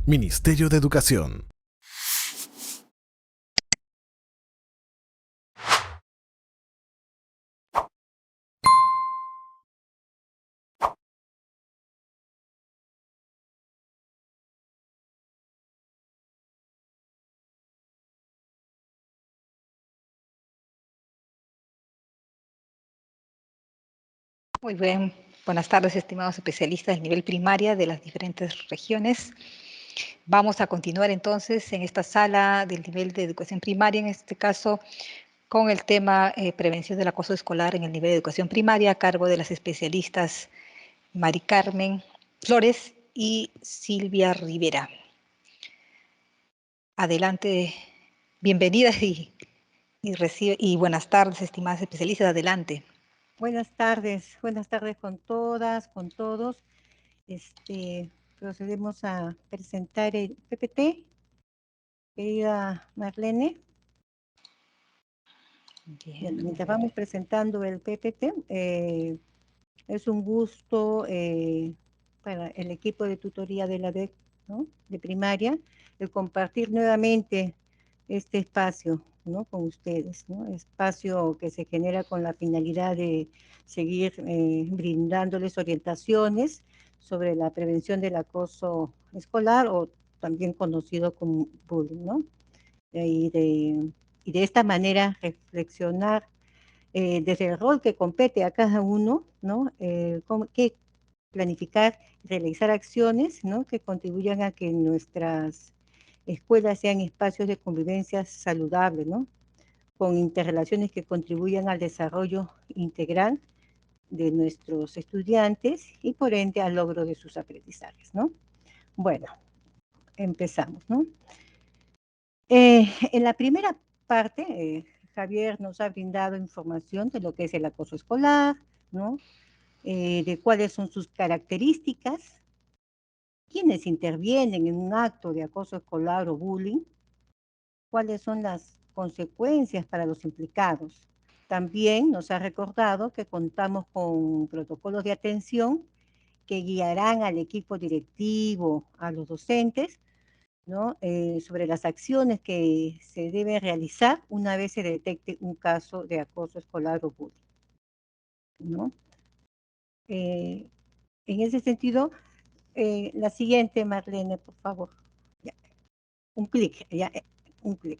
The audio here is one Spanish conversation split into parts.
Ministerio de Educación. Muy bien, buenas tardes, estimados especialistas del nivel primaria de las diferentes regiones. Vamos a continuar entonces en esta sala del nivel de educación primaria, en este caso, con el tema prevención del acoso escolar en el nivel de educación primaria, a cargo de las especialistas Mari Carmen Flores y Silvia Rivera. Adelante, bienvenidas y buenas tardes, estimadas especialistas, adelante. Buenas tardes con todas, con todos. Procedemos a presentar el PPT. Querida Marlene. Bien, mientras vamos presentando el PPT, es un gusto para el equipo de tutoría de la DEC, ¿no?, de primaria, el compartir nuevamente este espacio, ¿no?, con ustedes, ¿no?, espacio que se genera con la finalidad de seguir brindándoles orientaciones sobre la prevención del acoso escolar, o también conocido como bullying, ¿no? Y de esta manera reflexionar desde el rol que compete a cada uno, ¿no? Qué planificar, realizar acciones, ¿no?, que contribuyan a que nuestras escuelas sean espacios de convivencia saludable, ¿no?, con interrelaciones que contribuyan al desarrollo integral de nuestros estudiantes y por ende al logro de sus aprendizajes, ¿no? Bueno, empezamos, ¿no? En la primera parte, Javier nos ha brindado información de lo que es el acoso escolar, ¿no?, de cuáles son sus características, quiénes intervienen en un acto de acoso escolar o bullying, cuáles son las consecuencias para los implicados. También nos ha recordado que contamos con protocolos de atención que guiarán al equipo directivo, a los docentes, ¿no?, sobre las acciones que se deben realizar una vez se detecte un caso de acoso escolar o bullying, ¿no? En ese sentido, la siguiente, Marlene, por favor. Ya, un clic,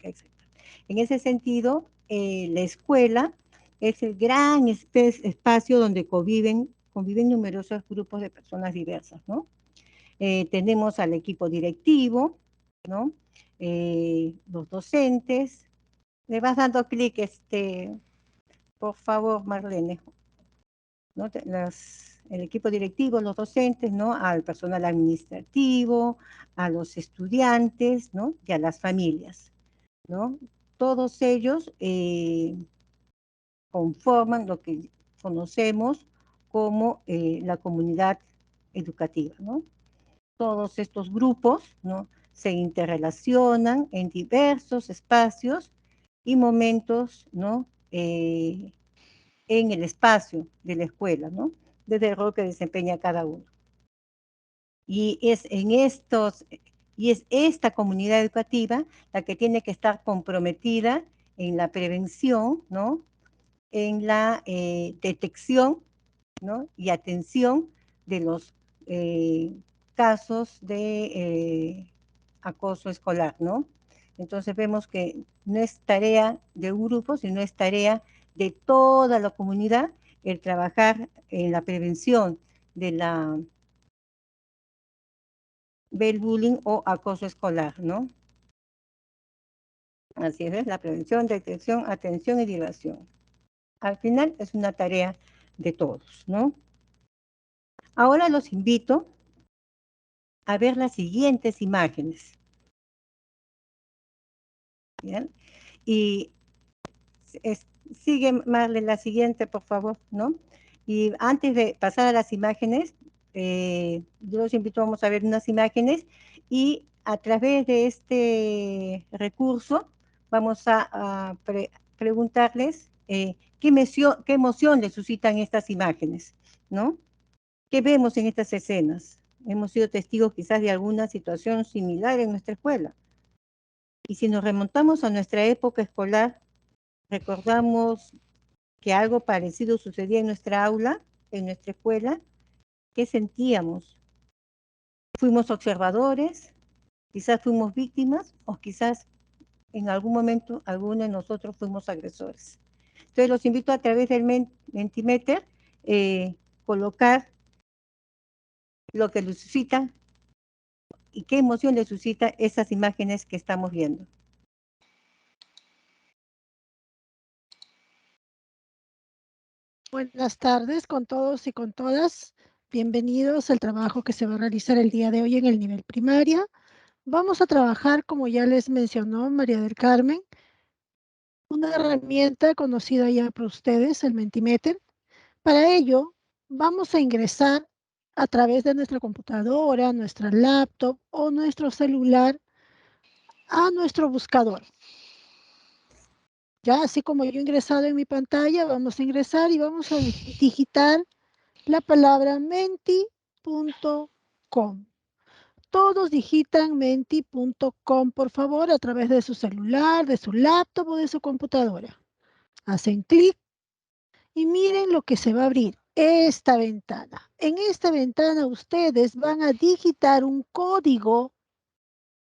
exacto. En ese sentido, la escuela es el gran espacio donde conviven numerosos grupos de personas diversas, ¿no? Tenemos al equipo directivo, ¿no?, los docentes. Le vas dando clic, por favor, Marlene, ¿no?, el equipo directivo, los docentes, ¿no?, al personal administrativo, a los estudiantes, ¿no?, y a las familias, ¿no? Todos ellos conforman lo que conocemos como la comunidad educativa, ¿no? Todos estos grupos, ¿no?, se interrelacionan en diversos espacios y momentos, ¿no?, en el espacio de la escuela, ¿no?, desde el rol que desempeña cada uno. Y es esta comunidad educativa la que tiene que estar comprometida en la prevención, ¿no?, en la detección, ¿no?, y atención de los casos de acoso escolar, ¿no? Entonces vemos que no es tarea de un grupo, sino es tarea de toda la comunidad el trabajar en la prevención del bullying o acoso escolar, ¿no? Así es, la prevención, detección, atención y diversión. Al final es una tarea de todos, ¿no? Ahora los invito a ver las siguientes imágenes. ¿Bien? Y sigue, Marle, la siguiente, por favor, ¿no? Y antes de pasar a las imágenes, yo los invito, vamos a ver unas imágenes y a través de este recurso vamos a preguntarles qué emoción les suscitan estas imágenes, ¿no? ¿Qué vemos en estas escenas? hemos sido testigos quizás de alguna situación similar en nuestra escuela. Y si nos remontamos a nuestra época escolar, recordamos que algo parecido sucedía en nuestra aula, en nuestra escuela. ¿Qué sentíamos? ¿Fuimos observadores? ¿Quizás fuimos víctimas? ¿O quizás en algún momento alguno de nosotros fuimos agresores? Entonces los invito a través del Mentimeter colocar lo que les suscita y qué emoción les suscita esas imágenes que estamos viendo. Buenas tardes con todos y con todas. Bienvenidos al trabajo que se va a realizar el día de hoy en el nivel primaria. Vamos a trabajar, como ya les mencionó María del Carmen, una herramienta conocida ya por ustedes, el Mentimeter. Para ello, vamos a ingresar a través de nuestra computadora, nuestra laptop o nuestro celular a nuestro buscador. Ya, así como yo he ingresado en mi pantalla, vamos a ingresar y vamos a digitar la palabra menti.com. Todos digitan menti.com, por favor, a través de su celular, de su laptop o de su computadora. Hacen clic y miren lo que se va a abrir. Esta ventana. En esta ventana ustedes van a digitar un código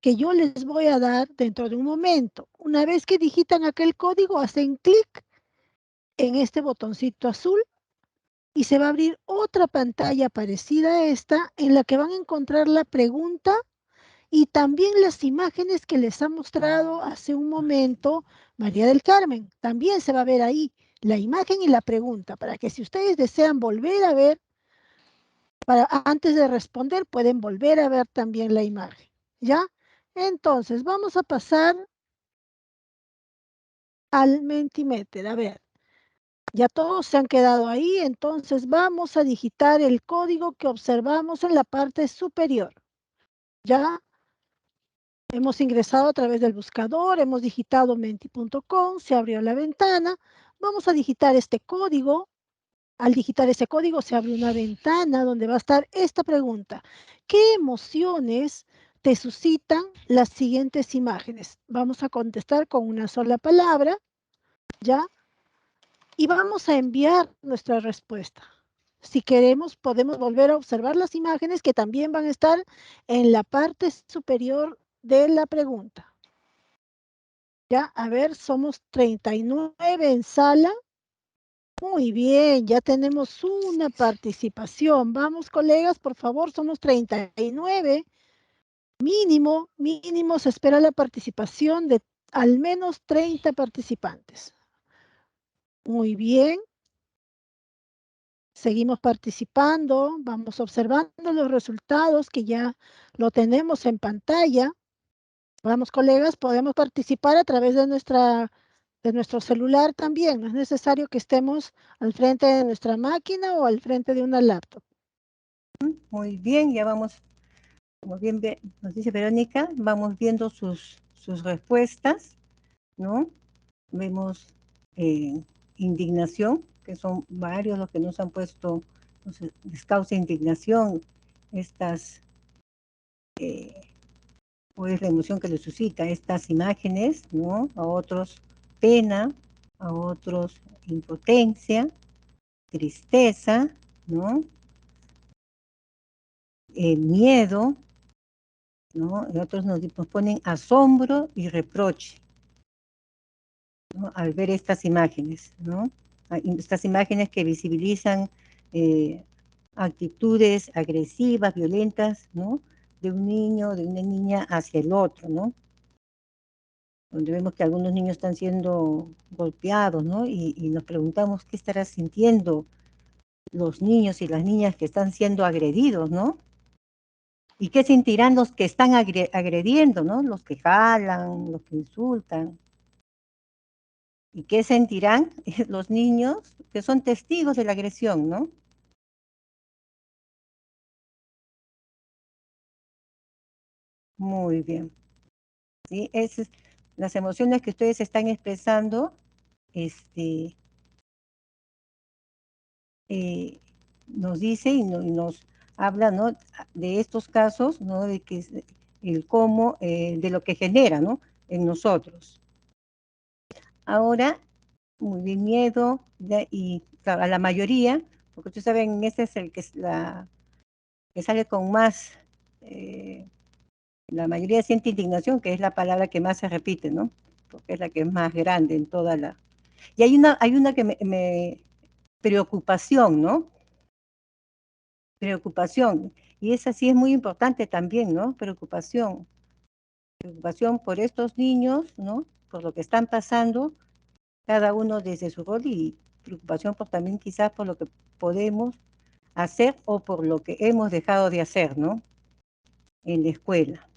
que yo les voy a dar dentro de un momento. Una vez que digitan aquel código, hacen clic en este botoncito azul y se va a abrir otra pantalla parecida a esta en la que van a encontrar la pregunta y también las imágenes que les ha mostrado hace un momento María del Carmen. También se va a ver ahí la imagen y la pregunta para que si ustedes desean volver a ver, antes de responder, pueden volver a ver también la imagen. ¿Ya? Entonces, vamos a pasar al Mentimeter. A ver. Ya todos se han quedado ahí, entonces vamos a digitar el código que observamos en la parte superior. Ya hemos ingresado a través del buscador, hemos digitado menti.com, se abrió la ventana. Vamos a digitar este código. Al digitar ese código se abre una ventana donde va a estar esta pregunta. ¿Qué emociones te suscitan las siguientes imágenes? Vamos a contestar con una sola palabra, ¿ya? Y vamos a enviar nuestra respuesta. Si queremos, podemos volver a observar las imágenes que también van a estar en la parte superior de la pregunta. Ya, a ver, somos 39 en sala. Muy bien, ya tenemos una participación. Vamos, colegas, por favor, somos 39. Mínimo se espera la participación de al menos 30 participantes. Muy bien. Seguimos participando, vamos observando los resultados que ya lo tenemos en pantalla. Vamos, colegas, podemos participar a través de nuestro celular también. No es necesario que estemos al frente de nuestra máquina o al frente de una laptop. Muy bien, ya vamos, como bien nos dice Verónica, vamos viendo sus respuestas, ¿no? Vemos indignación, que son varios los que nos han puesto, les causa indignación estas, pues la emoción que les suscita estas imágenes, ¿no? A otros pena, a otros impotencia, tristeza, ¿no? Miedo, ¿no? Y otros nos ponen asombro y reproche, ¿no? Al ver estas imágenes, ¿no? Estas imágenes que visibilizan actitudes agresivas, violentas, ¿no? De un niño, de una niña hacia el otro, ¿no? Donde vemos que algunos niños están siendo golpeados, ¿no? Y nos preguntamos qué estarán sintiendo los niños y las niñas que están siendo agredidos, ¿no? ¿Y qué sentirán los que están agrediendo, ¿no? Los que jalan, los que insultan. ¿Y qué sentirán los niños que son testigos de la agresión, ¿no? Muy bien. ¿Sí? Las emociones que ustedes están expresando, nos dice y nos habla, ¿no?, de estos casos, ¿no?, de que el cómo, de lo que genera, ¿no?, en nosotros. Ahora, muy bien, miedo, y claro, a la mayoría, porque ustedes saben, ese es el que es que sale con más, la mayoría siente indignación, que es la palabra que más se repite, ¿no?, porque es la que es más grande en toda la... Y hay una que preocupación, ¿no? Preocupación. Y esa sí es muy importante también, ¿no? Preocupación. Preocupación por estos niños, ¿no? Por lo que están pasando, cada uno desde su rol, y preocupación por también quizás por lo que podemos hacer o por lo que hemos dejado de hacer, ¿no?, en la escuela.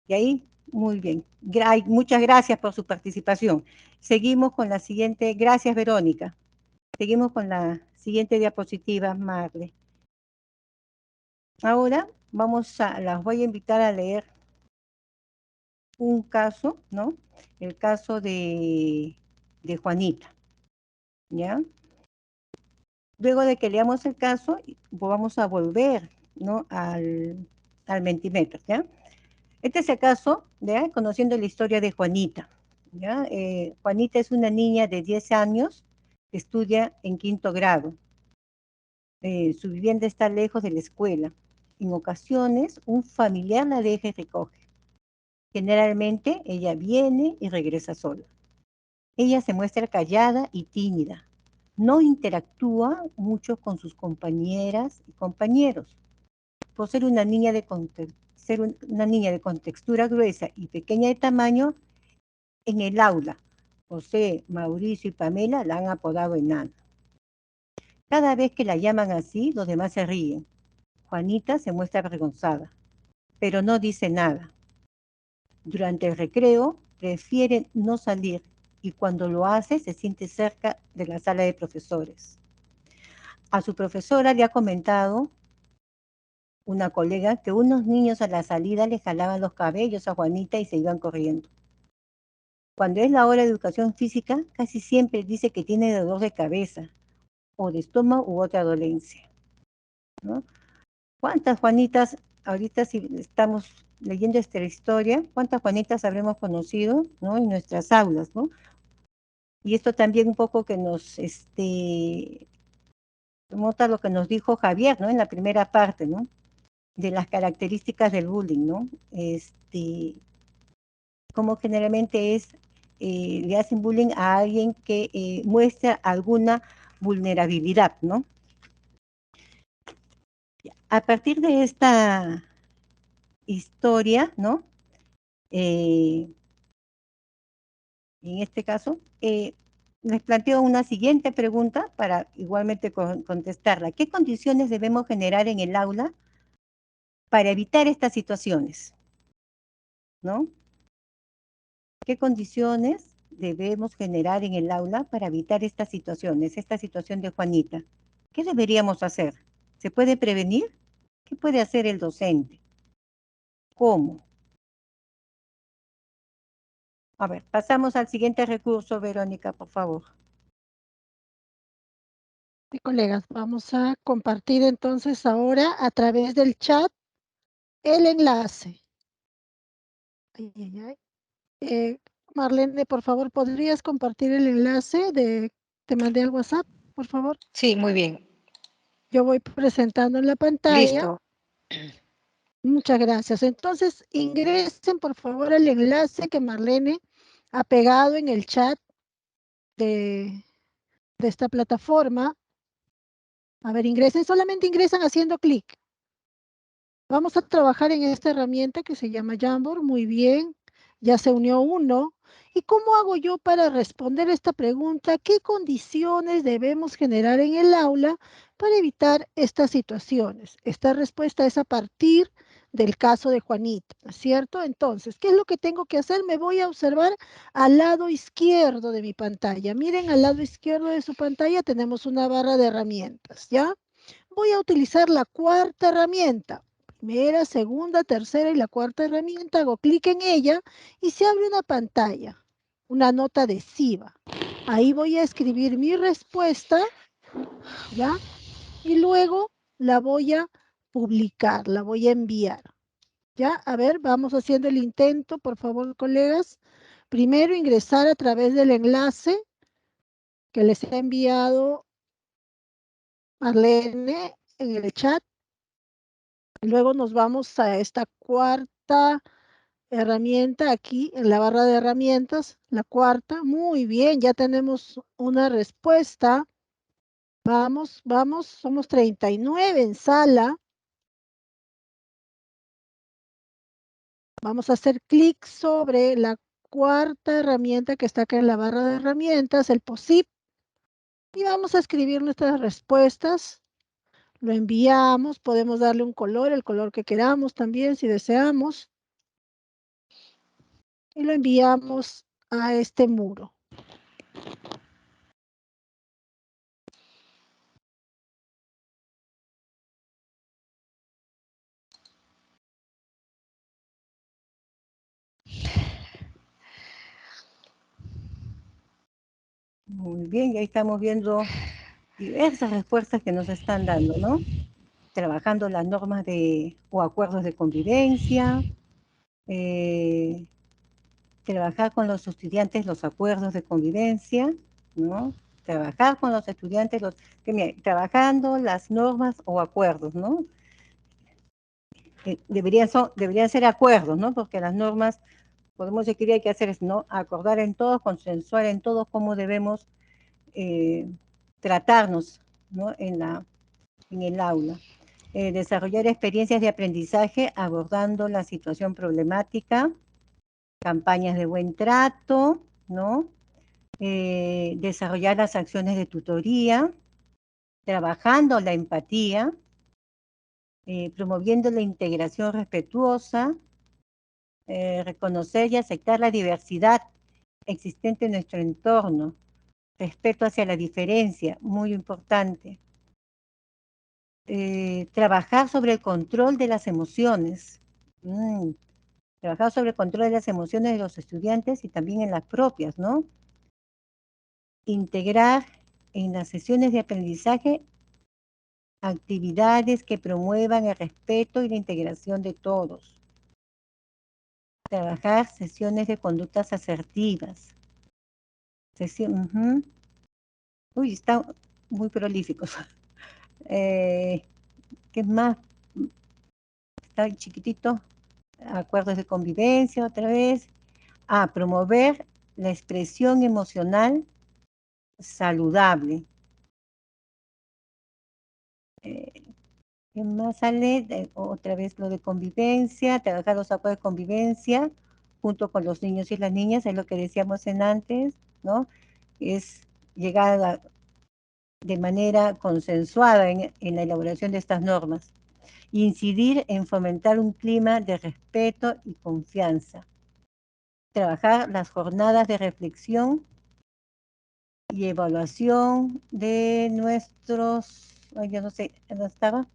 Y ahí, muy bien. Muchas gracias por su participación. Seguimos con la siguiente. Gracias, Verónica. Seguimos con la siguiente diapositiva, Marle. Ahora las voy a invitar a leer un caso, ¿no? El caso de Juanita, ¿ya? Luego de que leamos el caso, vamos a volver, ¿no?, al Mentimeter, ¿ya? Este es el caso, ¿ya?, conociendo la historia de Juanita, ¿ya? Juanita es una niña de 10 años que estudia en 5º grado. Su vivienda está lejos de la escuela. En ocasiones, un familiar la deja y recoge. Generalmente, ella viene y regresa sola. Ella se muestra callada y tímida. No interactúa mucho con sus compañeras y compañeros. Por ser una niña una niña de contextura gruesa y pequeña de tamaño, en el aula, José, Mauricio y Pamela la han apodado enana. Cada vez que la llaman así, los demás se ríen. Juanita se muestra avergonzada, pero no dice nada. Durante el recreo, prefiere no salir, y cuando lo hace, se siente cerca de la sala de profesores. A su profesora le ha comentado una colega que unos niños a la salida le jalaban los cabellos a Juanita y se iban corriendo. Cuando es la hora de educación física, casi siempre dice que tiene dolor de cabeza, o de estómago u otra dolencia, ¿no? ¿Cuántas Juanitas, ahorita si estamos leyendo esta historia, cuántas Juanitas habremos conocido, ¿no?, en nuestras aulas, ¿no? Y esto también un poco que nos nota lo que nos dijo Javier, ¿no?, en la primera parte, ¿no?, de las características del bullying, ¿no? Como generalmente le hacen bullying a alguien que muestra alguna vulnerabilidad, ¿no? A partir de esta historia, ¿no?, en este caso, les planteo una siguiente pregunta para igualmente contestarla. ¿Qué condiciones debemos generar en el aula para evitar estas situaciones? ¿No? ¿Qué condiciones debemos generar en el aula para evitar estas situaciones, esta situación de Juanita? ¿Qué deberíamos hacer? ¿Se puede prevenir? ¿Qué puede hacer el docente? ¿Cómo? A ver, pasamos al siguiente recurso, Verónica, por favor. Sí, colegas, vamos a compartir entonces ahora a través del chat el enlace. Ay, ay, ay. Marlene, por favor, ¿podrías compartir el enlace te mandé al WhatsApp, por favor? Sí, muy bien. Yo voy presentando en la pantalla. Listo. Muchas gracias. Entonces, ingresen por favor al enlace que Marlene ha pegado en el chat de esta plataforma. A ver, solamente ingresan haciendo clic. Vamos a trabajar en esta herramienta que se llama Jamboard. Muy bien, ya se unió uno. ¿Y cómo hago yo para responder esta pregunta? ¿Qué condiciones debemos generar en el aula para evitar estas situaciones? Esta respuesta es a partir del caso de Juanita, ¿cierto? Entonces, ¿qué es lo que tengo que hacer? Me voy a observar al lado izquierdo de mi pantalla. Miren, al lado izquierdo de su pantalla tenemos una barra de herramientas, ¿ya? Voy a utilizar la cuarta herramienta. Primera, segunda, tercera y la cuarta herramienta, hago clic en ella y se abre una pantalla, una nota adhesiva. Ahí voy a escribir mi respuesta, ¿ya? Y luego la voy a publicar, la voy a enviar. Ya, a ver, vamos haciendo el intento, por favor, colegas. Primero ingresar a través del enlace que les he enviado Marlene en el chat. Luego nos vamos a esta cuarta herramienta aquí en la barra de herramientas, la cuarta. Muy bien, ya tenemos una respuesta. Vamos, vamos, somos 39 en sala. Vamos a hacer clic sobre la cuarta herramienta que está acá en la barra de herramientas, el POSIT, y vamos a escribir nuestras respuestas. Lo enviamos, podemos darle un color, el color que queramos también si deseamos, y lo enviamos a este muro. Muy bien, y ahí estamos viendo diversas respuestas que nos están dando, ¿no? Trabajando las normas o acuerdos de convivencia, trabajar con los estudiantes los acuerdos de convivencia, ¿no? Trabajar con los estudiantes, trabajando las normas o acuerdos, ¿no? Deberían ser acuerdos, ¿no? Porque las normas, podemos decir que hay que hacer es, ¿no? Acordar en todos, consensuar en todos cómo debemos tratarnos, ¿no? En el aula. Desarrollar experiencias de aprendizaje abordando la situación problemática, campañas de buen trato, ¿no? Desarrollar las acciones de tutoría, trabajando la empatía, promoviendo la integración respetuosa, reconocer y aceptar la diversidad existente en nuestro entorno, respeto hacia la diferencia, muy importante. Trabajar sobre el control de las emociones, trabajar sobre el control de las emociones de los estudiantes y también en las propias, ¿no? Integrar en las sesiones de aprendizaje actividades que promuevan el respeto y la integración de todos. Trabajar sesiones de conductas asertivas. Uy, está muy prolíficos. ¿Qué más? Está chiquitito. Acuerdos de convivencia otra vez. Promover la expresión emocional saludable. ¿Qué más sale? Otra vez lo de convivencia, trabajar los acuerdos de convivencia junto con los niños y las niñas, es lo que decíamos en antes, ¿no? Es llegar de manera consensuada en la elaboración de estas normas. Incidir en fomentar un clima de respeto y confianza. Trabajar las jornadas de reflexión y evaluación de nuestros, yo no sé, ¿dónde estaba?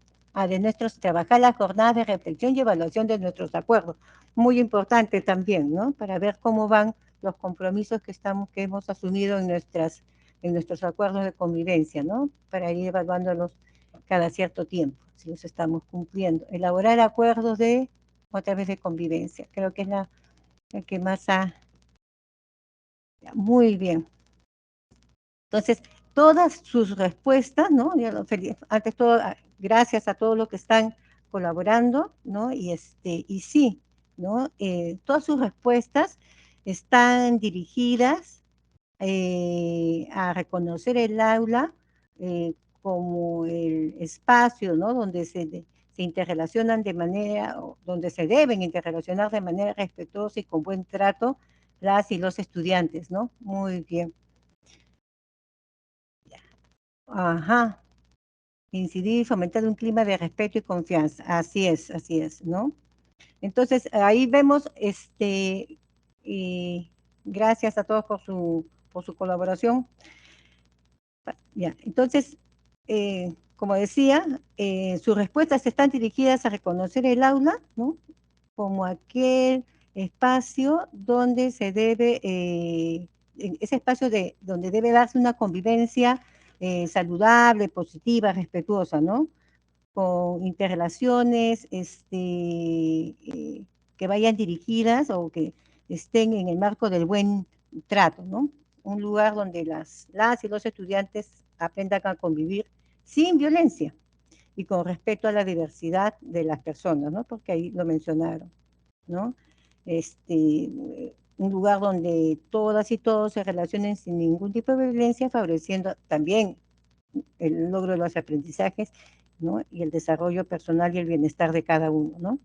Trabajar las jornadas de reflexión y evaluación de nuestros acuerdos. Muy importante también, ¿no? Para ver cómo van los compromisos que hemos asumido en nuestros acuerdos de convivencia, ¿no? Para ir evaluándolos cada cierto tiempo, si los estamos cumpliendo. Elaborar acuerdos otra vez de convivencia. Creo que es la que más muy bien. Entonces, todas sus respuestas, ¿no? Antes todo, gracias a todos los que están colaborando, ¿no? Y sí, ¿no? Todas sus respuestas están dirigidas a reconocer el aula como el espacio, ¿no? Donde se interrelacionan donde se deben interrelacionar de manera respetuosa y con buen trato las y los estudiantes, ¿no? Muy bien. Ajá, incidir y fomentar un clima de respeto y confianza. Así es, ¿no? Entonces, ahí vemos, gracias a todos por su colaboración. Ya, entonces, como decía, sus respuestas están dirigidas a reconocer el aula, ¿no? Como aquel espacio donde se debe, ese espacio donde debe darse una convivencia saludable, positiva, respetuosa, ¿no? con interrelaciones que vayan dirigidas o que estén en el marco del buen trato, ¿no? Un lugar donde las y los estudiantes aprendan a convivir sin violencia y con respeto a la diversidad de las personas, ¿no? Porque ahí lo mencionaron, ¿no? Un lugar donde todas y todos se relacionen sin ningún tipo de violencia, favoreciendo también el logro de los aprendizajes, ¿no? Y el desarrollo personal y el bienestar de cada uno, ¿no?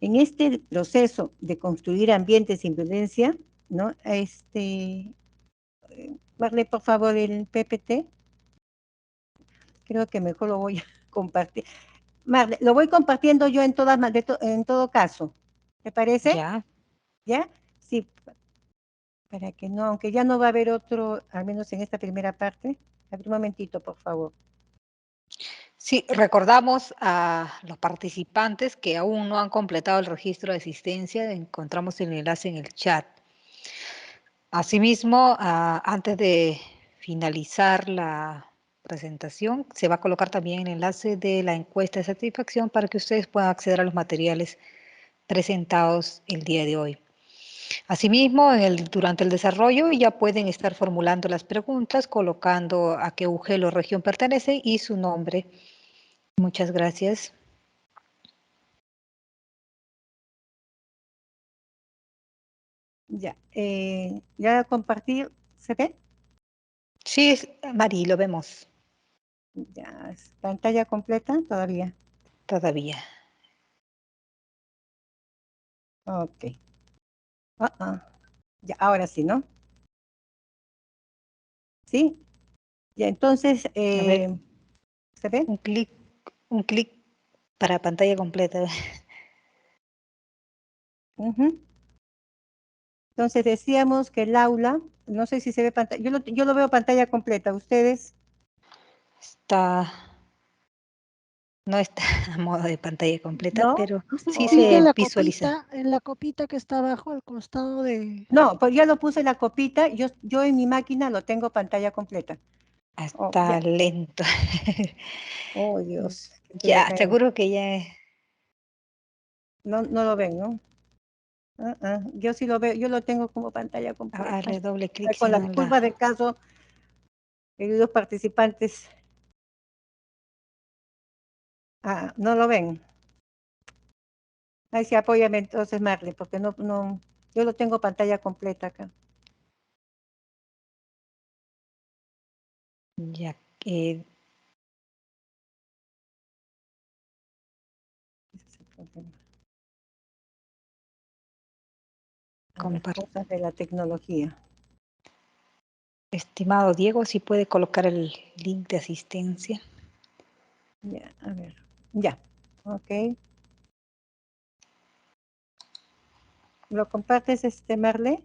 En este proceso de construir ambientes sin violencia, ¿no? Marle, por favor, el PPT. Creo que mejor lo voy a compartir. Marle, lo voy compartiendo yo en todo caso. ¿Te parece? Ya. ¿Ya? Sí, para que no, aunque ya no va a haber otro, al menos en esta primera parte. A ver, un momentito, por favor. Sí, recordamos a los participantes que aún no han completado el registro de asistencia. Encontramos el enlace en el chat. Asimismo, antes de finalizar la presentación, se va a colocar también el enlace de la encuesta de satisfacción para que ustedes puedan acceder a los materiales presentados el día de hoy. Asimismo, durante el desarrollo ya pueden estar formulando las preguntas, colocando a qué UGEL o región pertenece y su nombre. Muchas gracias. Ya, ya compartir, ¿se ve? Sí, Mari, lo vemos Ya, pantalla completa todavía. todavía. Ok. Ya, ahora sí, ¿no? ¿Sí? Ya, entonces, A ver, ¿se ve? un clic para pantalla completa. Ujú. Entonces decíamos que el aula, no sé si se ve pantalla, yo lo veo pantalla completa, ¿ustedes? No está a modo de pantalla completa, ¿No? pero Dice, sí dice se visualiza. en la copita que está abajo al costado de... No, pues ya lo puse en la copita, yo en mi máquina lo tengo pantalla completa. Oh, Está ya. lento. Oh, Dios, qué Ya, tremendo. seguro que ya. No, no lo ven, ¿no? Yo sí lo veo, yo lo tengo como pantalla completa. Hazle doble clic, si Con no las la. curvas del caso, queridos participantes, no lo ven. Ahí sí, apóyame entonces, Marley, porque no, yo lo tengo pantalla completa acá. Ya, Ese es el problema. Las comparto. cosas de la tecnología. Estimado Diego, si puede colocar el link de asistencia. Ya, a ver. Ya, ok. ¿Lo compartes, Marley?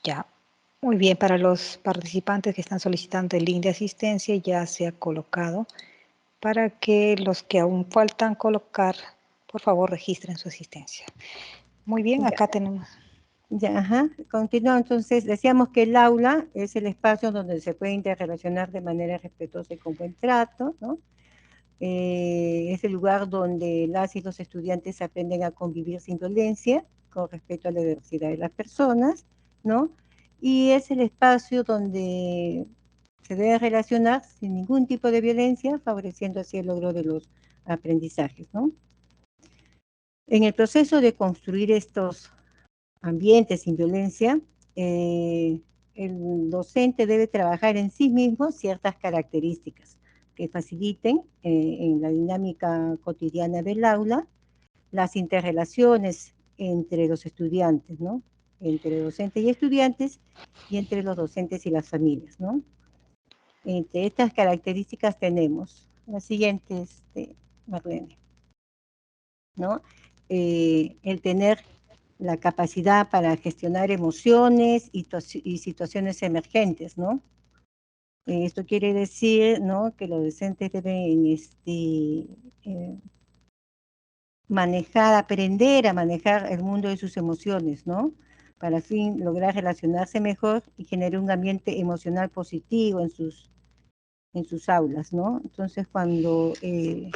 Ya. Muy bien, para los participantes que están solicitando el link de asistencia ya se ha colocado. Para que los que aún faltan colocar, por favor, registren su asistencia. Muy bien, Ya. acá tenemos. Ya, ajá. Continúa, entonces, decíamos que el aula es el espacio donde se puede interrelacionar de manera respetuosa y con buen trato, ¿no? Es el lugar donde las y los estudiantes aprenden a convivir sin violencia, con respeto a la diversidad de las personas, ¿no? Y es el espacio donde se debe relacionar sin ningún tipo de violencia, favoreciendo así el logro de los aprendizajes, ¿no? En el proceso de construir estos ambientes sin violencia, el docente debe trabajar en sí mismo ciertas características que faciliten en la dinámica cotidiana del aula las interrelaciones entre los estudiantes, ¿no? Entre docentes y estudiantes y entre los docentes y las familias, ¿no? Entre estas características tenemos las siguientes, Marlene, ¿no? El tener la capacidad para gestionar emociones y situaciones emergentes, ¿no? Esto quiere decir, ¿no?, que los docentes deben aprender a manejar el mundo de sus emociones, ¿no? Para fin lograr relacionarse mejor y generar un ambiente emocional positivo en en sus aulas, ¿no? Entonces, cuando en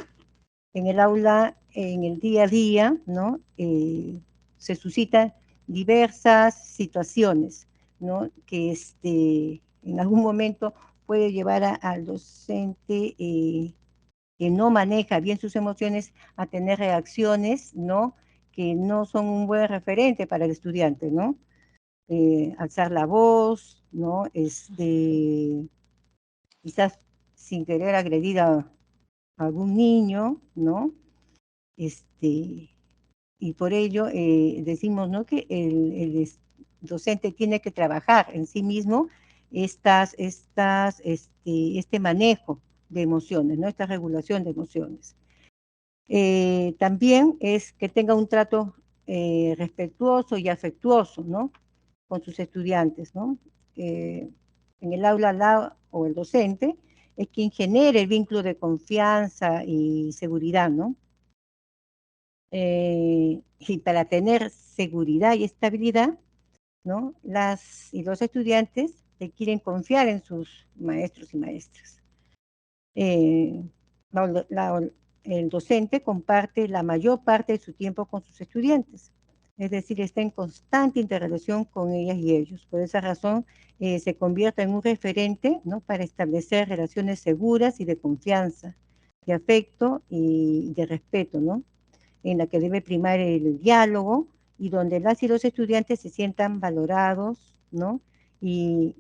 el aula, en el día a día, ¿no? Se suscitan diversas situaciones, ¿no? Que en algún momento puede llevar al docente que no maneja bien sus emociones a tener reacciones, ¿no? Que no son un buen referente para el estudiante, ¿no? Alzar la voz, ¿no? Quizás sin querer agredir a algún niño, ¿no? Y por ello decimos, ¿no? Que docente tiene que trabajar en sí mismo este manejo de emociones, ¿no? Esta regulación de emociones. También es que tenga un trato respetuoso y afectuoso, ¿no? Con sus estudiantes, ¿no? En el aula o el docente es quien genera el vínculo de confianza y seguridad, ¿no? Y para tener seguridad y estabilidad, ¿no? Los estudiantes quieren confiar en sus maestros y maestras. Eh, la, la, el docente comparte la mayor parte de su tiempo con sus estudiantes, es decir, está en constante interrelación con ellas y ellos. Por esa razón, se convierte en un referente, ¿no? Para establecer relaciones seguras y de confianza, de afecto y de respeto, ¿no? En la que debe primar el diálogo y donde las y los estudiantes se sientan valorados, ¿no? Y,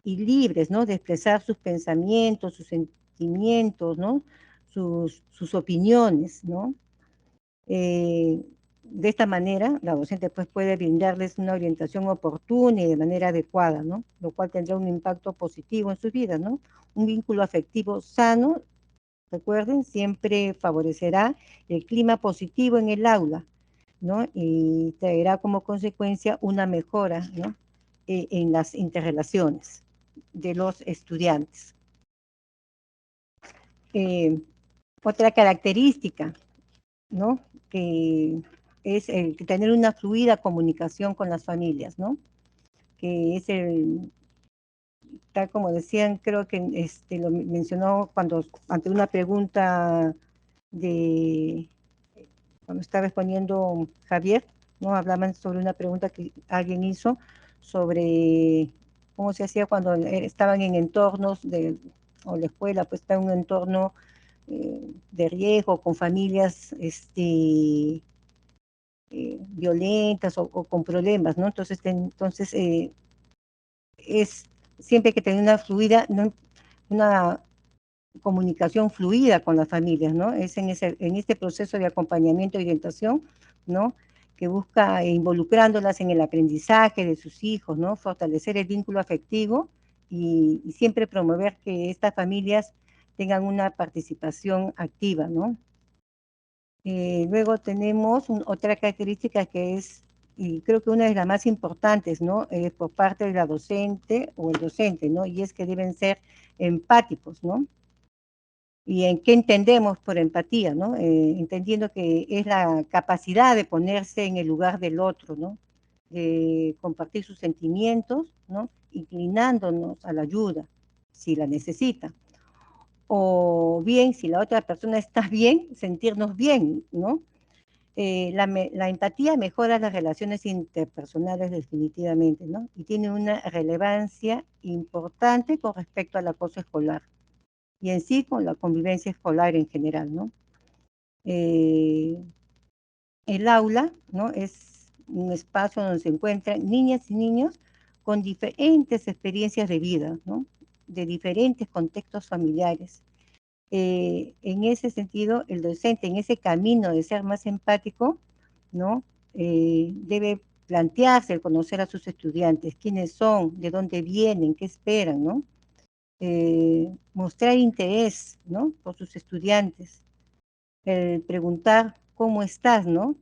y libres, ¿no? De expresar sus pensamientos, sus sentimientos, ¿no? Sus opiniones, ¿no? De esta manera, la docente pues puede brindarles una orientación oportuna y de manera adecuada, ¿no? Lo cual tendrá un impacto positivo en sus vidas, ¿no? Un vínculo afectivo sano, recuerden, siempre favorecerá el clima positivo en el aula, ¿no? Y traerá como consecuencia una mejora, ¿no? En las interrelaciones de los estudiantes. Otra característica, ¿no? Que es el tener una fluida comunicación con las familias, ¿no? Que es tal como decían, creo que lo mencionó ante una pregunta cuando estaba exponiendo Javier, ¿no? Hablaban sobre una pregunta que alguien hizo sobre cómo se hacía cuando estaban en entornos o la escuela, pues está en un entorno de riesgo, con familias violentas o con problemas, ¿no? Entonces es siempre que tener una fluida, ¿no? Una comunicación fluida con las familias, ¿no? Es en este proceso de acompañamiento y orientación, ¿no? Que busca involucrándolas en el aprendizaje de sus hijos, ¿no? Fortalecer el vínculo afectivo y siempre promover que estas familias tengan una participación activa, ¿no? Luego tenemos otra característica que es, y creo que una de las más importantes, ¿no? Por parte de la docente o el docente, ¿no? Y es que deben ser empáticos, ¿no? ¿Y en qué entendemos por empatía, ¿no? Entendiendo que es la capacidad de ponerse en el lugar del otro, ¿no? De compartir sus sentimientos, ¿no? Inclinándonos a la ayuda, si la necesita. O bien, si la otra persona está bien, sentirnos bien, ¿no? La empatía mejora las relaciones interpersonales definitivamente, ¿no? Y tiene una relevancia importante con respecto al acoso escolar y en sí con la convivencia escolar en general, ¿no? El aula, ¿no? Es un espacio donde se encuentran niñas y niños con diferentes experiencias de vida, ¿no? De diferentes contextos familiares. En ese sentido, el docente, en ese camino de ser más empático, ¿no? Debe plantearse el conocer a sus estudiantes, quiénes son, de dónde vienen, qué esperan, ¿no? Mostrar interés, ¿no? Por sus estudiantes, preguntar cómo estás, ¿no?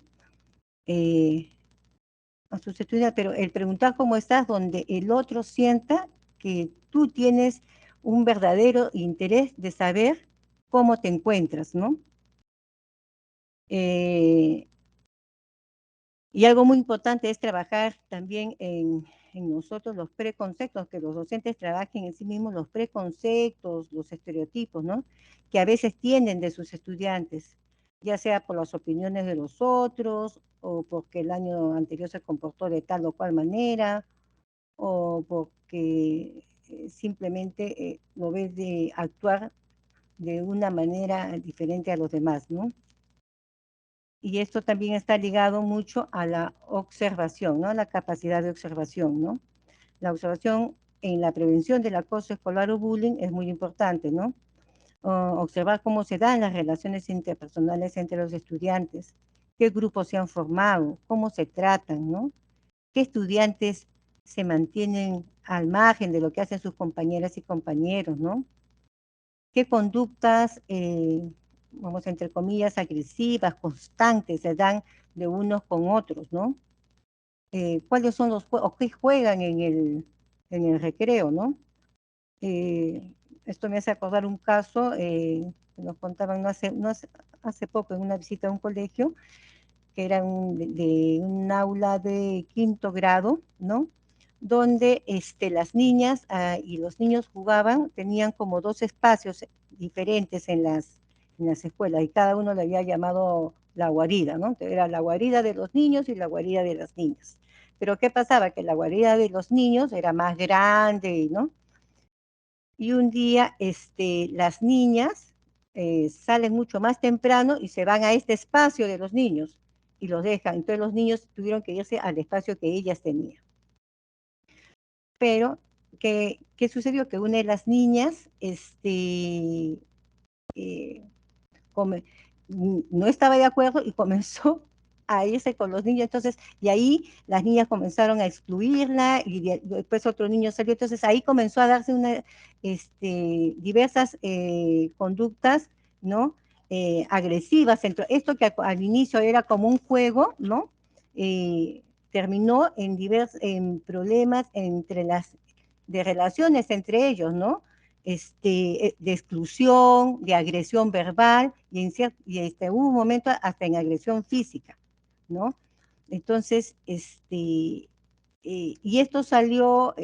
A sus estudiantes, pero el preguntar cómo estás donde el otro sienta que tú tienes un verdadero interés de saber cómo te encuentras, ¿no? Y Y algo muy importante es trabajar también en nosotros los preconceptos, que los docentes trabajen en sí mismos los preconceptos, los estereotipos, ¿no? Que a veces tienen de sus estudiantes, ya sea por las opiniones de los otros, o porque el año anterior se comportó de tal o cual manera, o porque simplemente lo ves de actuar de una manera diferente a los demás, ¿no? Y esto también está ligado mucho a la observación, ¿no? La capacidad de observación, ¿no? La observación en la prevención del acoso escolar o bullying es muy importante, ¿no? Observar cómo se dan las relaciones interpersonales entre los estudiantes, qué grupos se han formado, cómo se tratan, ¿no? Qué estudiantes se mantienen al margen de lo que hacen sus compañeras y compañeros, ¿no? Qué conductas, vamos, entre comillas, agresivas, constantes se dan de unos con otros, ¿no? ¿Cuáles son los juegos, o qué juegan en el recreo, ¿no? Esto me hace acordar un caso que nos contaban hace poco en una visita a un colegio, que era de un aula de 5º grado, ¿no? Donde las niñas y los niños jugaban, tenían como 2 espacios diferentes en las escuelas, y cada uno le había llamado la guarida, ¿no? Era la guarida de los niños y la guarida de las niñas. Pero ¿qué pasaba? Que la guarida de los niños era más grande, ¿no? Y un día las niñas salen mucho más temprano y se van a este espacio de los niños y los dejan. Entonces los niños tuvieron que irse al espacio que ellas tenían. Pero, ¿qué sucedió? Que una de las niñas come, no estaba de acuerdo y comenzó a irse con los niños. Entonces, y ahí las niñas comenzaron a excluirla y después otro niño salió. Entonces ahí comenzó a darse diversas conductas, ¿no? Agresivas. Esto que al inicio era como un juego, ¿no? Terminó en problemas de relaciones entre ellos, ¿no? De exclusión, de agresión verbal, hubo un momento hasta en agresión física, ¿no? Entonces, y esto salió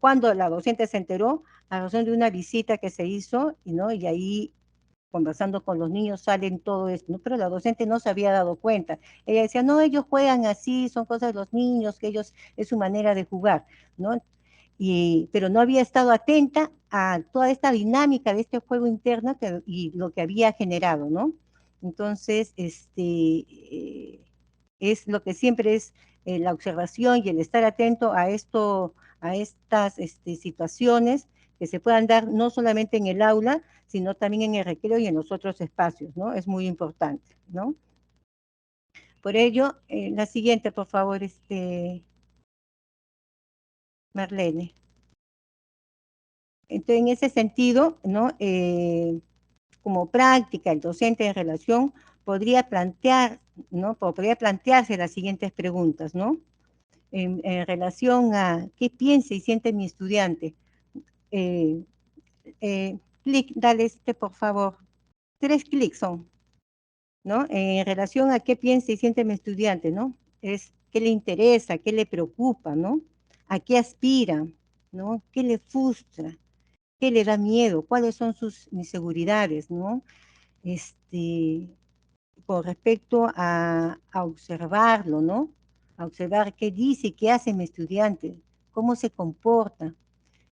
cuando la docente se enteró, a razón de una visita que se hizo, ¿no? Y ahí conversando con los niños salen todo esto, ¿no? Pero la docente no se había dado cuenta. Ella decía, no, ellos juegan así, son cosas de los niños, que ellos, es su manera de jugar, ¿no? Pero no había estado atenta a toda esta dinámica de este juego interno y lo que había generado, ¿no? Entonces, es lo que siempre es la observación y el estar atento a estas situaciones que se puedan dar no solamente en el aula, sino también en el recreo y en los otros espacios, ¿no? Es muy importante, ¿no? Por ello, la siguiente, por favor, Marlene. Entonces, en ese sentido, ¿no? Como práctica, el docente en relación podría plantear, ¿no? Podría plantearse las siguientes preguntas, ¿no? En relación a qué piensa y siente mi estudiante. Clic, dale por favor. 3 clics son, ¿no? En relación a qué piensa y siente mi estudiante, ¿no? Es qué le interesa, qué le preocupa, ¿no? A qué aspira, ¿no? ¿Qué le frustra? ¿Qué le da miedo? ¿Cuáles son sus inseguridades, ¿no? Con respecto a observarlo, ¿no? A observar qué dice, qué hace mi estudiante, cómo se comporta,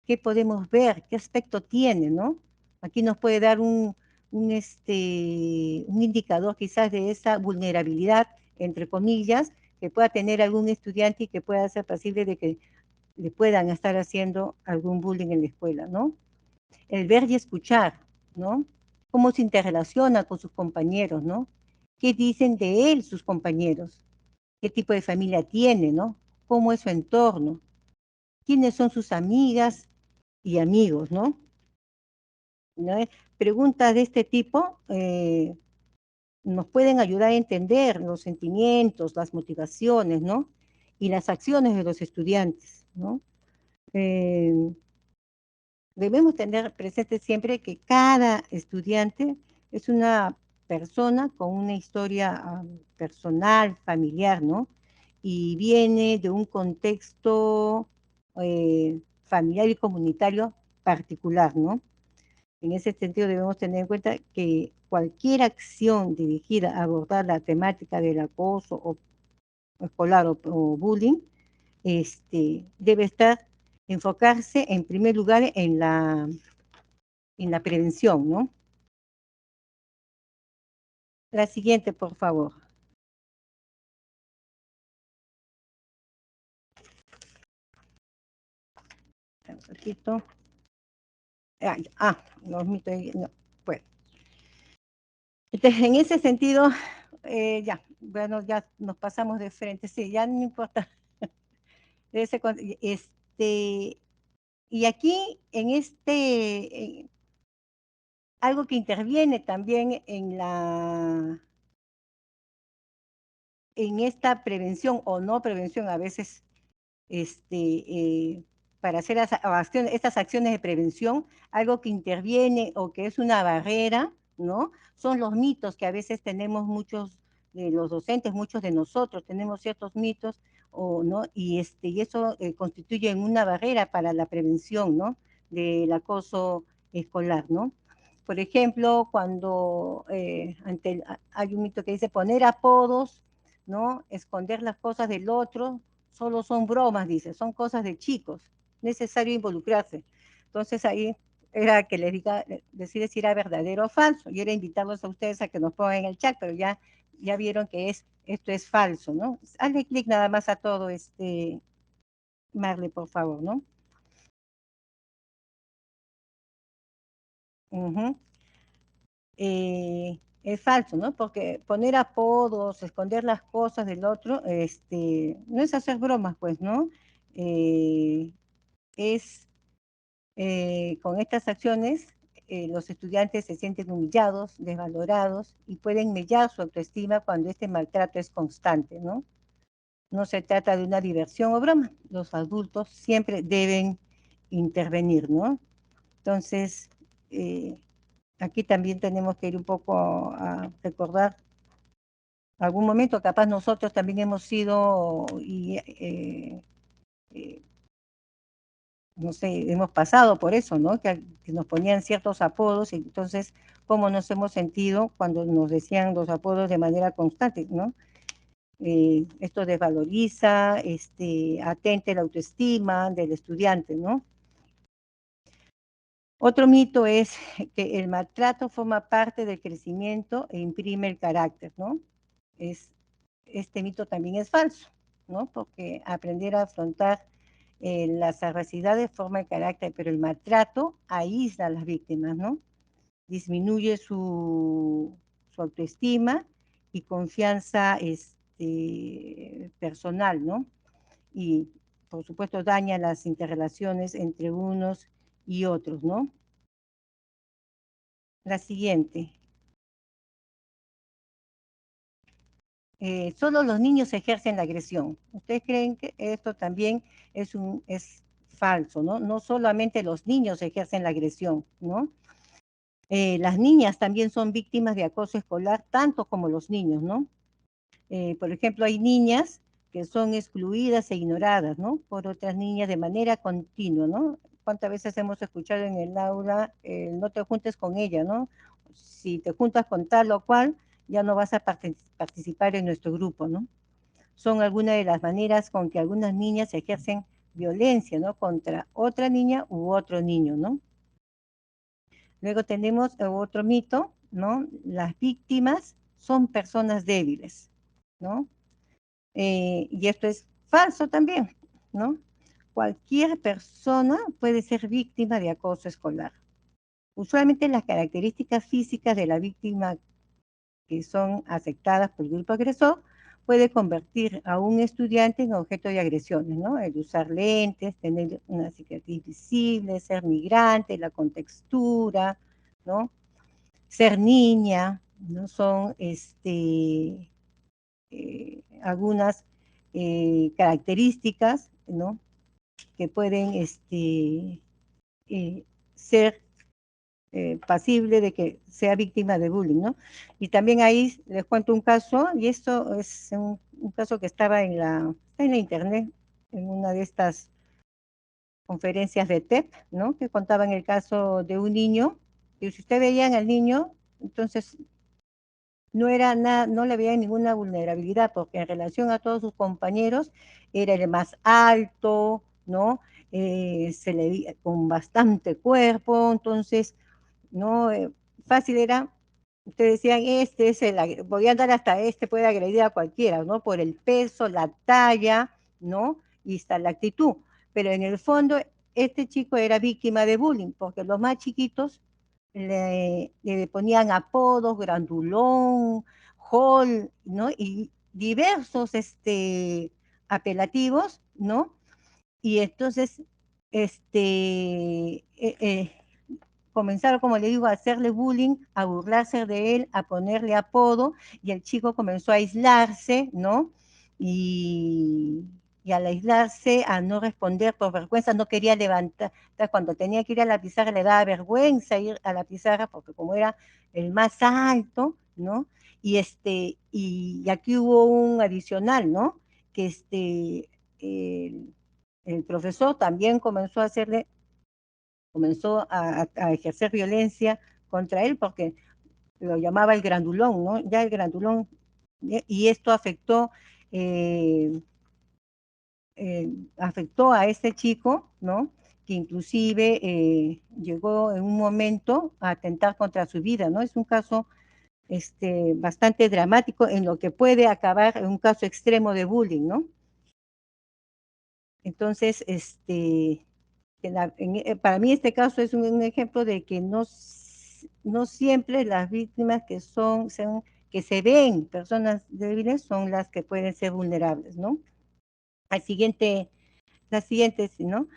qué podemos ver, qué aspecto tiene, ¿no? Aquí nos puede dar un indicador quizás de esa vulnerabilidad, entre comillas, que pueda tener algún estudiante y que pueda ser posible de que le puedan estar haciendo algún bullying en la escuela, ¿no? El ver y escuchar, ¿no? Cómo se interrelaciona con sus compañeros, ¿no? ¿Qué dicen de él sus compañeros? ¿Qué tipo de familia tiene, ¿no? ¿Cómo es su entorno? ¿Quiénes son sus amigas y amigos, ¿no? ¿No? Preguntas de este tipo nos pueden ayudar a entender los sentimientos, las motivaciones, ¿no? Y las acciones de los estudiantes, ¿no? Debemos tener presente siempre que cada estudiante es una persona con una historia personal, familiar, ¿no? Y viene de un contexto familiar y comunitario particular, ¿no? En ese sentido debemos tener en cuenta que cualquier acción dirigida a abordar la temática del acoso escolar o bullying, debe enfocarse en primer lugar en la prevención, ¿no? La siguiente, por favor. Un poquito. Los mitos. No, bueno. Entonces, en ese sentido, ya, bueno, ya nos pasamos de frente, sí, ya no importa. Y aquí, algo que interviene también en esta prevención o no prevención, a veces, para hacer estas acciones de prevención, algo que interviene o que es una barrera, ¿no? Son los mitos que a veces tenemos muchos de los docentes, muchos de nosotros tenemos ciertos mitos, ¿no? Y eso constituye una barrera para la prevención, ¿no? Del acoso escolar, ¿no? Por ejemplo, cuando hay un mito que dice poner apodos, ¿no? Esconder las cosas del otro, solo son bromas, dice, son cosas de chicos, necesario involucrarse. Entonces ahí era que les decir si era verdadero o falso, y era invitarlos a ustedes a que nos pongan en el chat, pero ya vieron que esto es falso, ¿no? Hazle clic nada más a todo, Marley, por favor, ¿no? Es falso, ¿no? Porque poner apodos, esconder las cosas del otro, no es hacer bromas, pues, ¿no? Es con estas acciones, los estudiantes se sienten humillados, desvalorados y pueden mellar su autoestima cuando este maltrato es constante, ¿no? No se trata de una diversión o broma, los adultos siempre deben intervenir, ¿no? Entonces, aquí también tenemos que ir un poco a recordar algún momento, capaz nosotros también hemos sido no sé, hemos pasado por eso, ¿no? Que nos ponían ciertos apodos, y entonces, ¿cómo nos hemos sentido cuando nos decían los apodos de manera constante, ¿no? Esto desvaloriza, atenta la autoestima del estudiante, ¿no? Otro mito es que el maltrato forma parte del crecimiento e imprime el carácter, ¿no? Este mito también es falso, ¿no? Porque aprender a afrontar las adversidades forma el carácter, pero el maltrato aísla a las víctimas, ¿no? Disminuye su autoestima y confianza personal, ¿no? Y, por supuesto, daña las interrelaciones entre unos y otros, ¿no? La siguiente. Solo los niños ejercen la agresión. ¿Ustedes creen que esto también es falso, ¿no? No solamente los niños ejercen la agresión, ¿no? Las niñas también son víctimas de acoso escolar, tanto como los niños, ¿no? Por ejemplo, hay niñas que son excluidas e ignoradas, ¿no? Por otras niñas de manera continua, ¿no? ¿Cuántas veces hemos escuchado en el aula, no te juntes con ella, ¿no? Si te juntas con tal o cual, ya no vas a participar en nuestro grupo, ¿no? Son algunas de las maneras con que algunas niñas ejercen violencia, ¿no? Contra otra niña u otro niño, ¿no? Luego tenemos otro mito, ¿no? Las víctimas son personas débiles, ¿no? Y esto es falso también, ¿no? Cualquier persona puede ser víctima de acoso escolar. Usualmente las características físicas de la víctima que son aceptadas por el grupo agresor puede convertir a un estudiante en objeto de agresiones, ¿no? El usar lentes, tener una cicatriz visible, ser migrante, la contextura, ¿no? Ser niña, ¿no? Son algunas características, ¿no? Que pueden ser pasible de que sea víctima de bullying, ¿no? Y también ahí les cuento un caso, y esto es un caso que está en la internet, en una de estas conferencias de TEP, ¿no? Que contaban el caso de un niño, y si usted veían al niño, entonces no era nada, no le veía ninguna vulnerabilidad, porque en relación a todos sus compañeros era el más alto, ¿no? Se le veía con bastante cuerpo, entonces, ¿no? Fácil era, ustedes decían, este es podían dar hasta este, puede agredir a cualquiera, ¿no? Por el peso, la talla, ¿no? Y hasta la actitud. Pero en el fondo, este chico era víctima de bullying, porque los más chiquitos le ponían apodos, grandulón, hall, ¿no? Y diversos apelativos, ¿no? Y entonces, comenzaron, como le digo, a hacerle bullying, a burlarse de él, a ponerle apodo, y el chico comenzó a aislarse, ¿no? Y, y al aislarse, a no responder por vergüenza, no quería levantar, entonces cuando tenía que ir a la pizarra le daba vergüenza ir a la pizarra, porque como era el más alto, ¿no? Y aquí hubo un adicional, ¿no? Que el profesor también comenzó a ejercer violencia contra él porque lo llamaba el grandulón, ¿no? Ya el grandulón, y esto eh, afectó a este chico, ¿no? Que inclusive llegó en un momento a atentar contra su vida, ¿no? Es un caso bastante dramático en lo que puede acabar en un caso extremo de bullying, ¿no? Entonces, para mí este caso es un ejemplo de que no siempre las víctimas que se ven personas débiles son las que pueden ser vulnerables, ¿no? Al siguiente, la siguiente, ¿no?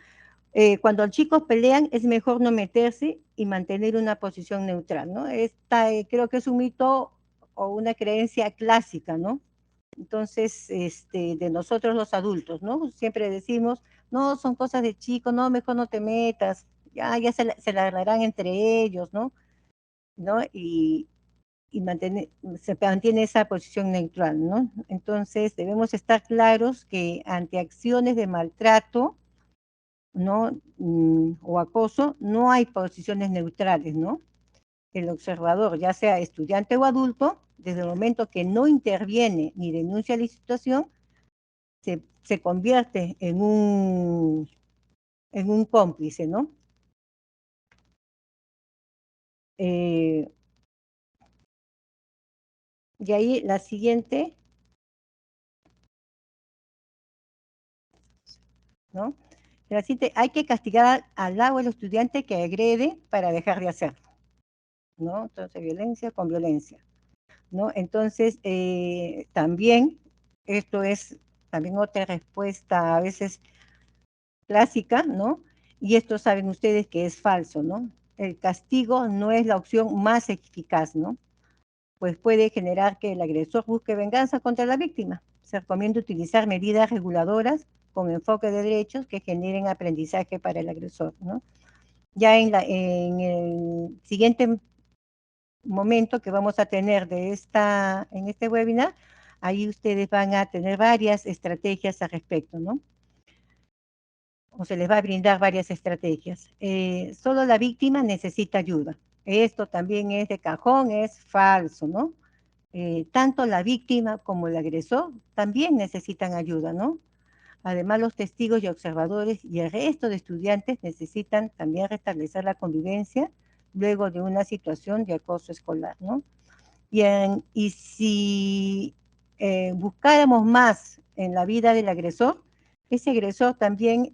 Cuando los chicos pelean es mejor no meterse y mantener una posición neutral, ¿no? Creo que es un mito o una creencia clásica, ¿no? Entonces, de nosotros los adultos, ¿no? Siempre decimos, no, son cosas de chicos, no, mejor no te metas, ya se la arreglarán entre ellos, ¿no? ¿No? Se mantiene esa posición neutral, ¿no? Entonces, debemos estar claros que ante acciones de maltrato, ¿no? O acoso, no hay posiciones neutrales, ¿no? El observador, ya sea estudiante o adulto, desde el momento que no interviene ni denuncia la situación, se convierte en un cómplice, ¿no? Eh, y ahí la siguiente, ¿no? La siguiente, hay que castigar al lado del estudiante que agrede para dejar de hacerlo, ¿no? Entonces, violencia con violencia, ¿no? Entonces, también, esto es también otra respuesta a veces clásica, ¿no? Y esto saben ustedes que es falso, ¿no? El castigo no es la opción más eficaz, ¿no? Pues puede generar que el agresor busque venganza contra la víctima. Se recomienda utilizar medidas reguladoras con enfoque de derechos que generen aprendizaje para el agresor, ¿no? Ya en el siguiente momento que vamos a tener en este webinar, ahí ustedes van a tener varias estrategias al respecto, ¿no? O se les va a brindar varias estrategias. Solo la víctima necesita ayuda. Esto también es de cajón, es falso, ¿no? Tanto la víctima como el agresor también necesitan ayuda, ¿no? Además, los testigos y observadores y el resto de estudiantes necesitan también restablecer la convivencia luego de una situación de acoso escolar, ¿no? Y si buscáramos más en la vida del agresor, ese agresor también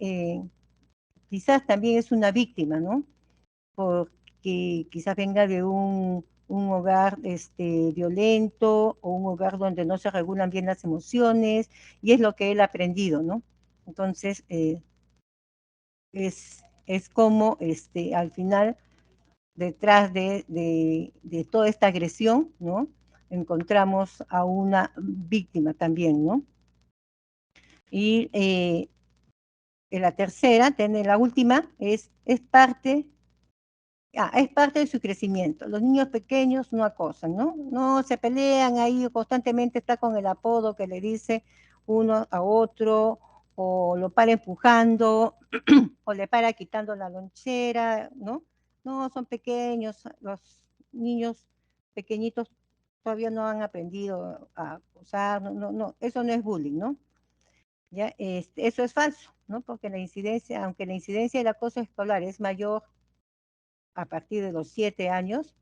quizás también es una víctima, ¿no? Porque quizás venga de un hogar violento o un hogar donde no se regulan bien las emociones y es lo que él ha aprendido, ¿no? Entonces, es como al final, detrás de toda esta agresión, ¿no? Encontramos a una víctima también, ¿no? Y la tercera, la última, es parte Es parte de su crecimiento. Los niños pequeños no acosan, ¿no? No se pelean ahí, constantemente está con el apodo que le dice uno a otro, o lo para empujando, o le para quitando la lonchera, ¿no? No, son pequeños, los niños pequeñitos todavía no han aprendido a acosar, no, eso no es bullying, ¿no? ¿Ya? Eso es falso, ¿no? Porque la incidencia, aunque la incidencia del acoso escolar es mayor a partir de los 7 años,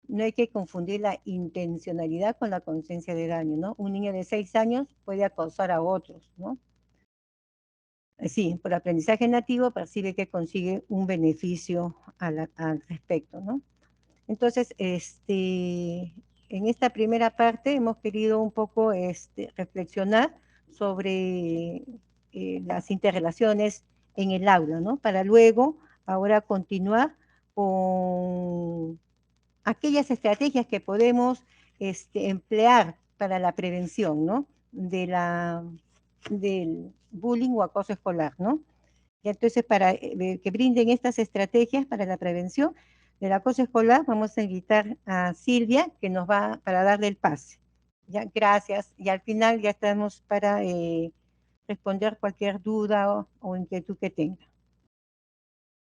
no hay que confundir la intencionalidad con la conciencia de daño, ¿no? Un niño de 6 años puede acosar a otros, ¿no? Sí, por aprendizaje nativo percibe que consigue un beneficio al respecto, ¿no? Entonces, en esta primera parte hemos querido un poco reflexionar sobre las interrelaciones en el aula, ¿no? Para luego, ahora continuar con aquellas estrategias que podemos emplear para la prevención, ¿no? Del bullying o acoso escolar, ¿no? Y entonces, para que brinden estas estrategias para la prevención del acoso escolar, vamos a invitar a Silvia, que nos va para darle el pase. Ya, gracias. Y al final ya estamos para responder cualquier duda o inquietud que tenga.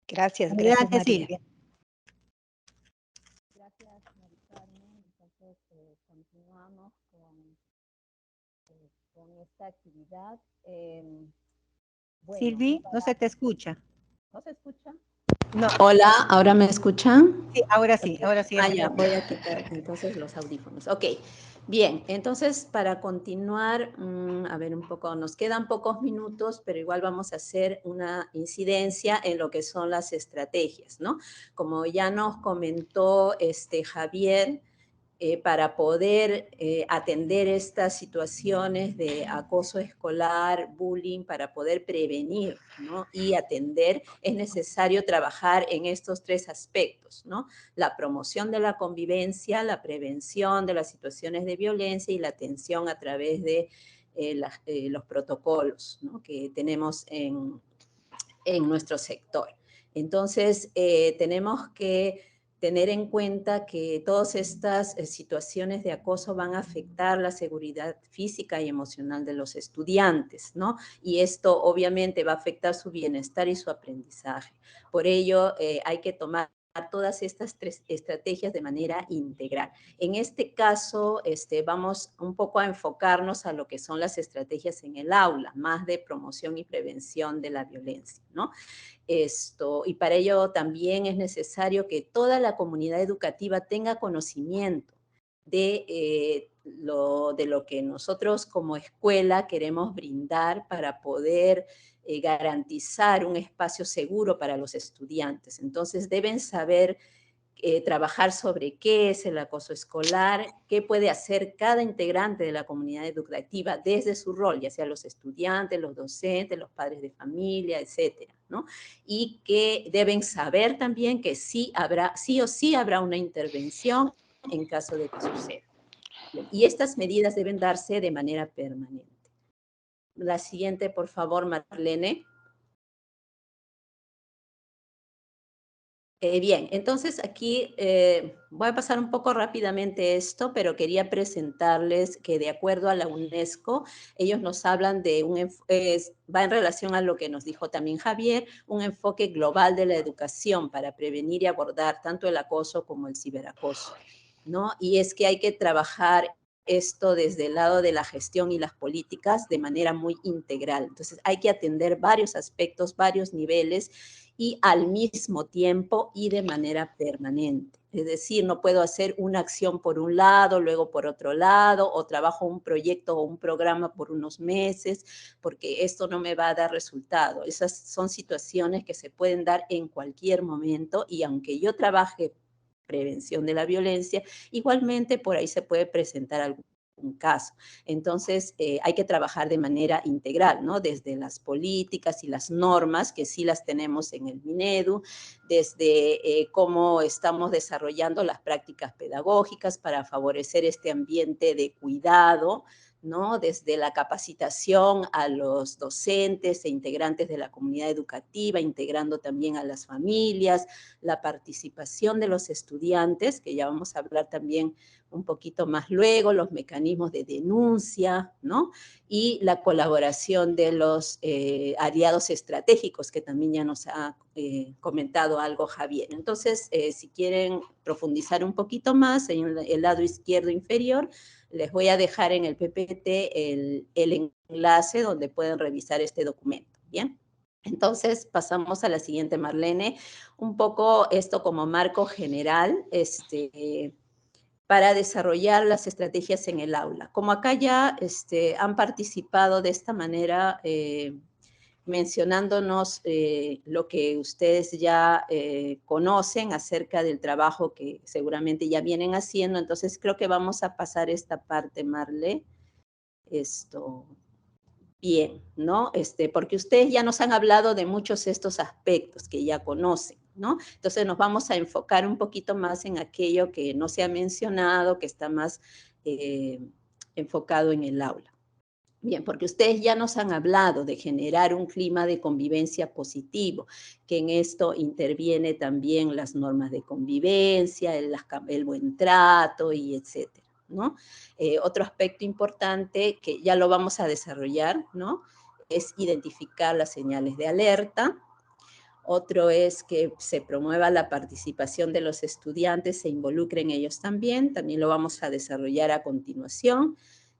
Gracias, gracias Adelante, María. Silvia. Gracias, Mari Carmen. Entonces, continuamos con esta actividad. Bueno, Silvi, no se te escucha. ¿no se escucha? No. Hola, ¿ahora me escuchan? Sí, ahora sí. Ya, voy a quitar entonces los audífonos. Ok, bien, entonces para continuar, a ver un poco, nos quedan pocos minutos, pero igual vamos a hacer una incidencia en lo que son las estrategias, ¿no? Como ya nos comentó Javier, para poder atender estas situaciones de acoso escolar, bullying, para poder prevenir, ¿no? Y atender, es necesario trabajar en estos tres aspectos, ¿no? La promoción de la convivencia, la prevención de las situaciones de violencia y la atención a través de los protocolos, ¿no? Que tenemos en nuestro sector. Entonces, tenemos que tener en cuenta que todas estas situaciones de acoso van a afectar la seguridad física y emocional de los estudiantes, ¿no? Y esto obviamente va a afectar su bienestar y su aprendizaje. Por ello, hay que tomar todas estas tres estrategias de manera integral. En este caso, vamos un poco a enfocarnos a lo que son las estrategias en el aula, más de promoción y prevención de la violencia, ¿no? Y para ello también es necesario que toda la comunidad educativa tenga conocimiento de lo que nosotros como escuela queremos brindar para poder garantizar un espacio seguro para los estudiantes. Entonces deben saber trabajar sobre qué es el acoso escolar, qué puede hacer cada integrante de la comunidad educativa desde su rol, ya sea los estudiantes, los docentes, los padres de familia, etcétera, ¿no? Y que deben saber también que sí o sí habrá una intervención en caso de que suceda. Y estas medidas deben darse de manera permanente. La siguiente, por favor, Marlene. Bien, entonces aquí voy a pasar un poco rápidamente esto, pero quería presentarles que de acuerdo a la UNESCO, ellos nos hablan de va en relación a lo que nos dijo también Javier, un enfoque global de la educación para prevenir y abordar tanto el acoso como el ciberacoso, ¿no? Y es que hay que trabajar esto desde el lado de la gestión y las políticas de manera muy integral. Entonces hay que atender varios aspectos, varios niveles y al mismo tiempo y de manera permanente. Es decir, no puedo hacer una acción por un lado, luego por otro lado, o trabajo un proyecto o un programa por unos meses, porque esto no me va a dar resultado. Esas son situaciones que se pueden dar en cualquier momento y aunque yo trabaje prevención de la violencia, igualmente por ahí se puede presentar algún caso. Entonces, hay que trabajar de manera integral, ¿no? Desde las políticas y las normas, que sí las tenemos en el Minedu, desde cómo estamos desarrollando las prácticas pedagógicas para favorecer este ambiente de cuidado, ¿no? Desde la capacitación a los docentes e integrantes de la comunidad educativa, integrando también a las familias, la participación de los estudiantes, que ya vamos a hablar también un poquito más luego, los mecanismos de denuncia, ¿no? Y la colaboración de los aliados estratégicos, que también ya nos ha comentado algo Javier. Entonces, si quieren profundizar un poquito más, en el lado izquierdo inferior, les voy a dejar en el PPT el enlace donde pueden revisar este documento, ¿bien? Entonces, pasamos a la siguiente, Marlene. Un poco esto como marco general, para desarrollar las estrategias en el aula. Como acá ya han participado de esta manera, mencionándonos lo que ustedes ya conocen acerca del trabajo que seguramente ya vienen haciendo, entonces creo que vamos a pasar esta parte, Marle. Bien, ¿no? Porque ustedes ya nos han hablado de muchos de estos aspectos que ya conocen, ¿no? Entonces nos vamos a enfocar un poquito más en aquello que no se ha mencionado, que está más enfocado en el aula. Bien, porque ustedes ya nos han hablado de generar un clima de convivencia positivo, que en esto interviene también las normas de convivencia, el buen trato y etcétera, ¿no? Otro aspecto importante que ya lo vamos a desarrollar, ¿no? Es identificar las señales de alerta. Otro es que se promueva la participación de los estudiantes, se involucren ellos también lo vamos a desarrollar a continuación.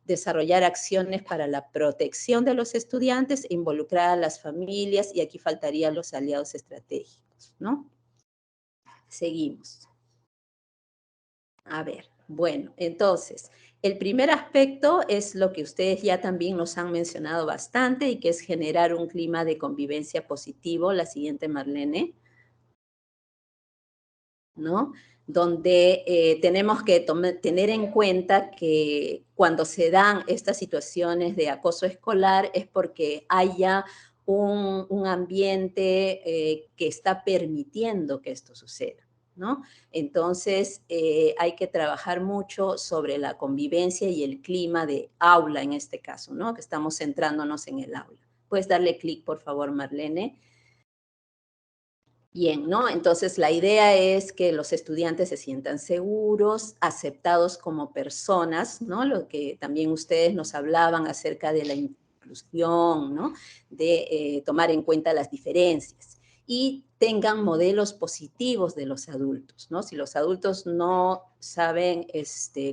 Desarrollar acciones para la protección de los estudiantes, involucrar a las familias, y aquí faltarían los aliados estratégicos, ¿no? Seguimos. A ver, bueno, entonces, el primer aspecto es lo que ustedes ya también nos han mencionado bastante y que es generar un clima de convivencia positivo. La siguiente, Marlene, ¿no? Donde tenemos que tener en cuenta que cuando se dan estas situaciones de acoso escolar es porque haya un ambiente que está permitiendo que esto suceda, ¿no? Entonces, hay que trabajar mucho sobre la convivencia y el clima de aula en este caso, ¿no? Que estamos centrándonos en el aula. ¿Puedes darle clic, por favor, Marlene? Bien, ¿no? Entonces, la idea es que los estudiantes se sientan seguros, aceptados como personas, ¿no? Lo que también ustedes nos hablaban acerca de la inclusión, ¿no? De tomar en cuenta las diferencias. Y tengan modelos positivos de los adultos, ¿no? Si los adultos no saben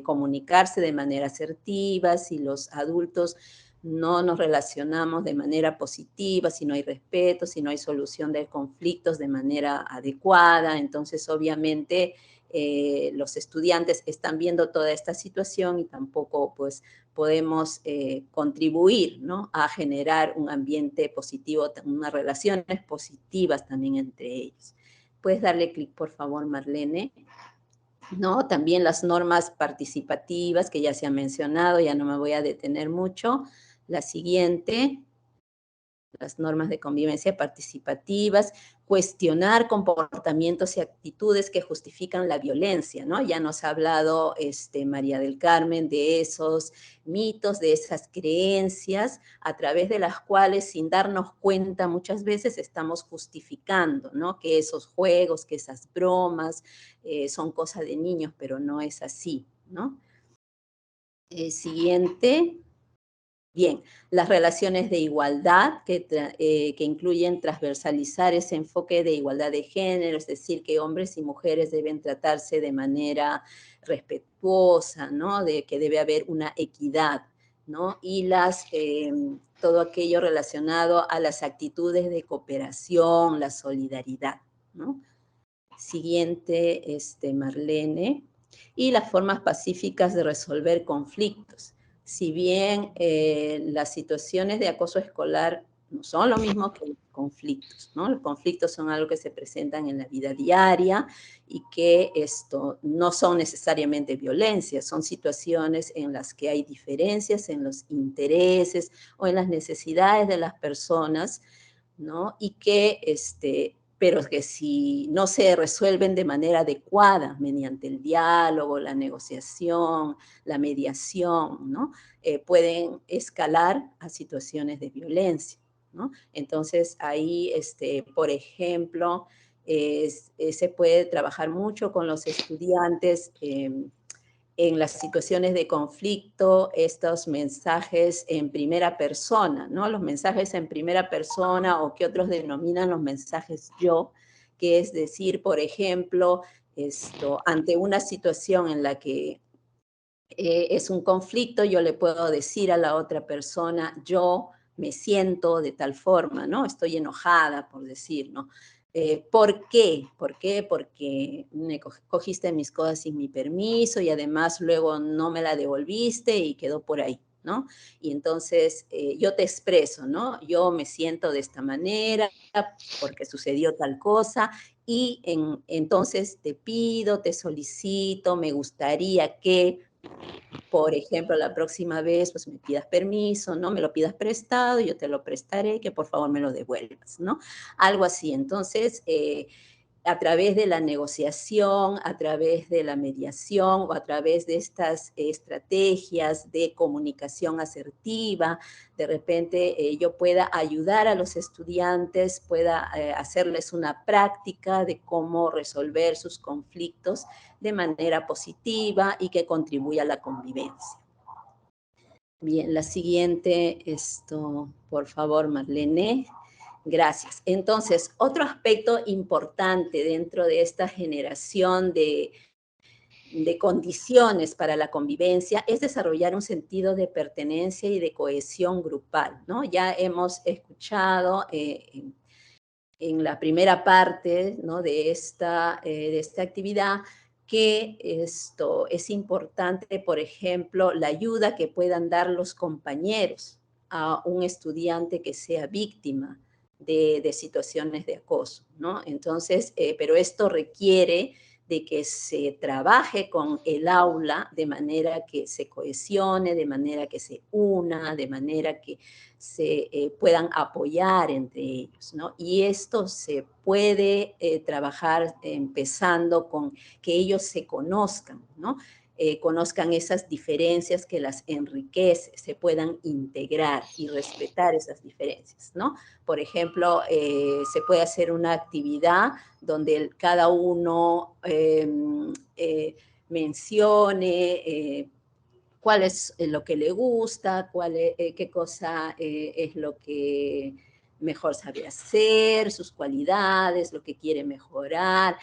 comunicarse de manera asertiva, si los adultos no nos relacionamos de manera positiva, si no hay respeto, si no hay solución de conflictos de manera adecuada, entonces obviamente los estudiantes están viendo toda esta situación y tampoco pues podemos contribuir, ¿no? A generar un ambiente positivo, unas relaciones positivas también entre ellos. ¿Puedes darle clic, por favor, Marlene? ¿No? También las normas participativas que ya se han mencionado, ya no me voy a detener mucho. La siguiente, las normas de convivencia participativas, cuestionar comportamientos y actitudes que justifican la violencia, ¿no? Ya nos ha hablado María del Carmen de esos mitos, de esas creencias, a través de las cuales, sin darnos cuenta, muchas veces estamos justificando, ¿no? Que esos juegos, que esas bromas son cosa de niños, pero no es así, ¿no? Siguiente. Bien, las relaciones de igualdad que incluyen transversalizar ese enfoque de igualdad de género, es decir, que hombres y mujeres deben tratarse de manera respetuosa, ¿no? De que debe haber una equidad, ¿no? Y todo aquello relacionado a las actitudes de cooperación, la solidaridad, ¿no? Siguiente, Marlene. Y las formas pacíficas de resolver conflictos. Si bien las situaciones de acoso escolar no son lo mismo que los conflictos, ¿no? Los conflictos son algo que se presentan en la vida diaria y que no son necesariamente violencia, son situaciones en las que hay diferencias en los intereses o en las necesidades de las personas, ¿no? Y que pero que si no se resuelven de manera adecuada mediante el diálogo, la negociación, la mediación, ¿no? Pueden escalar a situaciones de violencia, ¿no? Entonces, ahí, por ejemplo, se puede trabajar mucho con los estudiantes en las situaciones de conflicto, estos mensajes en primera persona, ¿no? Los mensajes en primera persona, o que otros denominan los mensajes yo, que es decir, por ejemplo, ante una situación en la que es un conflicto, yo le puedo decir a la otra persona, yo me siento de tal forma, ¿no? Estoy enojada, por decir, ¿no? ¿Por qué? ¿Por qué? Porque me cogiste mis cosas sin mi permiso y además luego no me la devolviste y quedó por ahí, ¿no? Y entonces yo te expreso, ¿no? Yo me siento de esta manera porque sucedió tal cosa y entonces te pido, te solicito, me gustaría que, por ejemplo, la próxima vez, pues me pidas permiso, no me lo pidas prestado, yo te lo prestaré, que por favor me lo devuelvas, ¿no? Algo así. Entonces, a través de la negociación, a través de la mediación o a través de estas estrategias de comunicación asertiva, de repente yo pueda ayudar a los estudiantes, pueda hacerles una práctica de cómo resolver sus conflictos de manera positiva y que contribuya a la convivencia. Bien, la siguiente, por favor, Marlene. Gracias. Entonces, otro aspecto importante dentro de esta generación de condiciones para la convivencia es desarrollar un sentido de pertenencia y de cohesión grupal, ¿no? Ya hemos escuchado en la primera parte, ¿no?, de esta actividad, que esto es importante, por ejemplo, la ayuda que puedan dar los compañeros a un estudiante que sea víctima de situaciones de acoso, ¿no? Entonces, pero esto requiere de que se trabaje con el aula de manera que se cohesione, de manera que se una, de manera que se puedan apoyar entre ellos, ¿no? Y esto se puede trabajar empezando con que ellos se conozcan, ¿no? Conozcan esas diferencias que las enriquece, se puedan integrar y respetar esas diferencias, ¿no? Por ejemplo, se puede hacer una actividad donde cada uno mencione cuál es lo que le gusta, qué cosa es lo que mejor sabe hacer, sus cualidades, lo que quiere mejorar,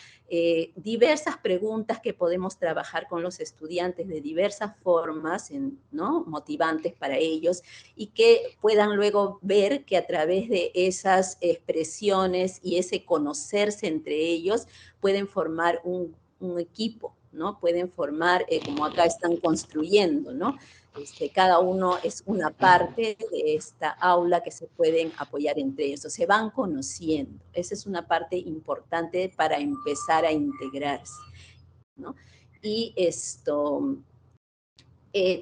diversas preguntas que podemos trabajar con los estudiantes de diversas formas, ¿no?, motivantes para ellos, y que puedan luego ver que a través de esas expresiones y ese conocerse entre ellos pueden formar un equipo, ¿no? Pueden formar, como acá están construyendo, ¿no? Cada uno es una parte de esta aula que se pueden apoyar entre ellos, o se van conociendo. Esa es una parte importante para empezar a integrarse, ¿no? Y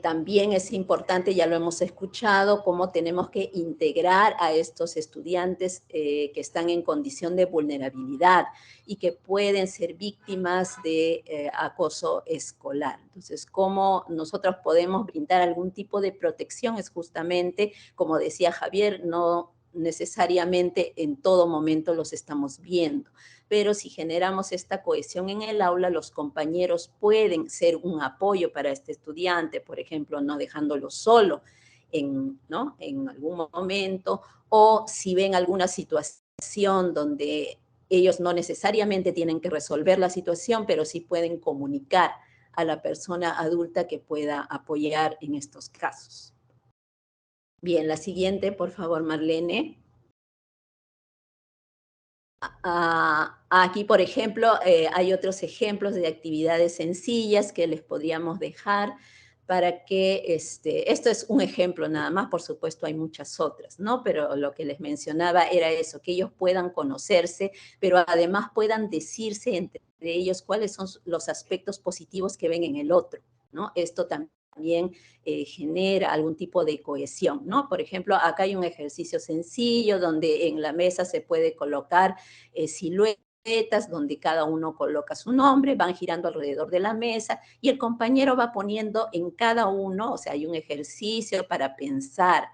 también es importante, ya lo hemos escuchado, cómo tenemos que integrar a estos estudiantes que están en condición de vulnerabilidad y que pueden ser víctimas de acoso escolar. Entonces, cómo nosotros podemos brindar algún tipo de protección es justamente, como decía Javier, no necesariamente en todo momento los estamos viendo, pero si generamos esta cohesión en el aula, los compañeros pueden ser un apoyo para este estudiante, por ejemplo, no dejándolo solo ¿no?, en algún momento, o si ven alguna situación donde ellos no necesariamente tienen que resolver la situación, pero sí pueden comunicar a la persona adulta que pueda apoyar en estos casos. Bien, la siguiente, por favor, Marlene. Aquí, por ejemplo, hay otros ejemplos de actividades sencillas que les podríamos dejar para que, esto es un ejemplo nada más, por supuesto hay muchas otras, ¿no? Pero lo que les mencionaba era eso, que ellos puedan conocerse, pero además puedan decirse entre ellos cuáles son los aspectos positivos que ven en el otro, ¿no? Esto también también genera algún tipo de cohesión, ¿no? Por ejemplo, acá hay un ejercicio sencillo donde en la mesa se puede colocar siluetas donde cada uno coloca su nombre, van girando alrededor de la mesa y el compañero va poniendo en cada uno, o sea, hay un ejercicio para pensar,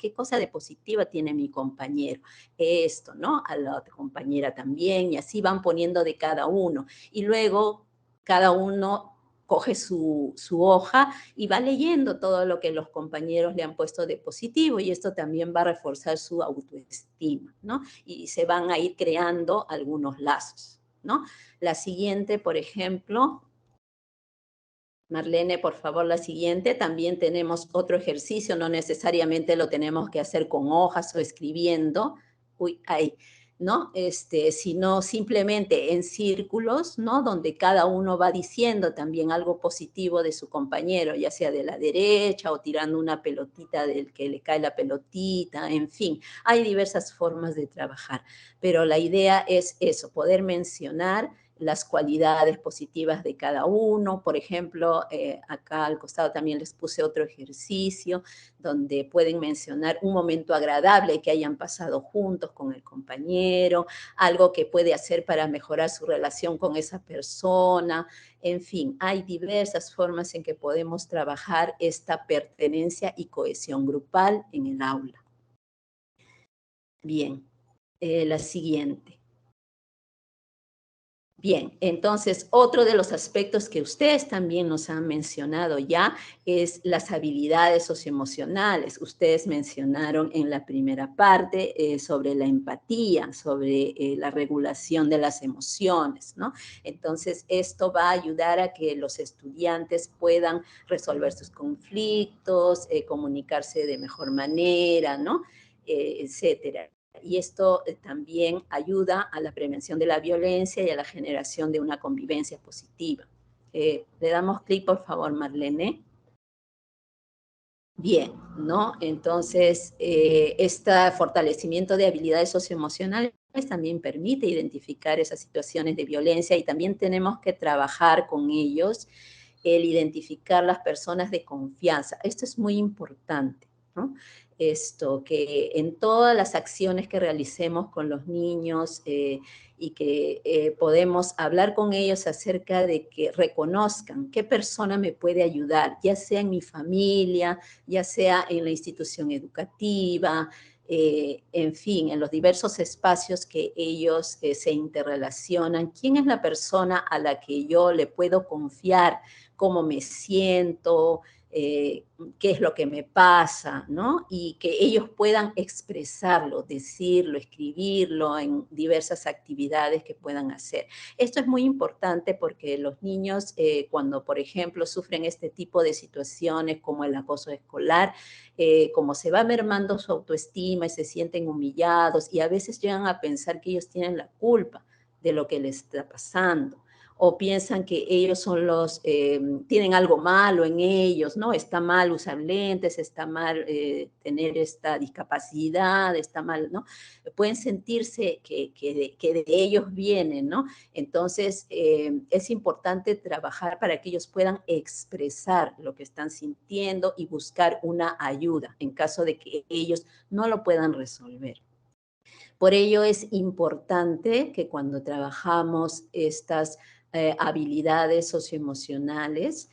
¿qué cosa de positiva tiene mi compañero? Esto, ¿no? A la otra compañera también, y así van poniendo de cada uno. Y luego cada uno coge su hoja y va leyendo todo lo que los compañeros le han puesto de positivo, y esto también va a reforzar su autoestima, ¿no? Y se van a ir creando algunos lazos, ¿no? La siguiente, por ejemplo, Marlene, por favor, la siguiente. También tenemos otro ejercicio, no necesariamente lo tenemos que hacer con hojas o escribiendo. Uy, ahí. ¿No? Sino simplemente en círculos, ¿no? Donde cada uno va diciendo también algo positivo de su compañero, ya sea de la derecha o tirando una pelotita del que le cae la pelotita, en fin, hay diversas formas de trabajar, pero la idea es eso, poder mencionar las cualidades positivas de cada uno. Por ejemplo, acá al costado también les puse otro ejercicio donde pueden mencionar un momento agradable que hayan pasado juntos con el compañero, algo que puede hacer para mejorar su relación con esa persona. En fin, hay diversas formas en que podemos trabajar esta pertenencia y cohesión grupal en el aula. Bien, la siguiente. Bien, entonces otro de los aspectos que ustedes también nos han mencionado ya es las habilidades socioemocionales. Ustedes mencionaron en la primera parte sobre la empatía, sobre la regulación de las emociones, ¿no? Entonces esto va a ayudar a que los estudiantes puedan resolver sus conflictos, comunicarse de mejor manera, ¿no? Etcétera. Y esto también ayuda a la prevención de la violencia y a la generación de una convivencia positiva. Le damos clic, por favor, Marlene. Bien, ¿no? Entonces, este fortalecimiento de habilidades socioemocionales también permite identificar esas situaciones de violencia, y también tenemos que trabajar con ellos el identificar las personas de confianza. Esto es muy importante, ¿no? Que en todas las acciones que realicemos con los niños y que podemos hablar con ellos acerca de que reconozcan qué persona me puede ayudar, ya sea en mi familia, ya sea en la institución educativa, en fin, en los diversos espacios que ellos se interrelacionan. ¿Quién es la persona a la que yo le puedo confiar? ¿Cómo me siento? Qué es lo que me pasa, ¿no? Y que ellos puedan expresarlo, decirlo, escribirlo en diversas actividades que puedan hacer. Esto es muy importante porque los niños, cuando, por ejemplo, sufren este tipo de situaciones como el acoso escolar, como se va mermando su autoestima y se sienten humillados, y a veces llegan a pensar que ellos tienen la culpa de lo que les está pasando, o piensan que ellos son tienen algo malo en ellos, ¿no? Está mal usar lentes, está mal tener esta discapacidad, está mal, ¿no? Pueden sentirse que de ellos vienen, ¿no? Entonces, es importante trabajar para que ellos puedan expresar lo que están sintiendo y buscar una ayuda en caso de que ellos no lo puedan resolver. Por ello es importante que cuando trabajamos estas habilidades socioemocionales,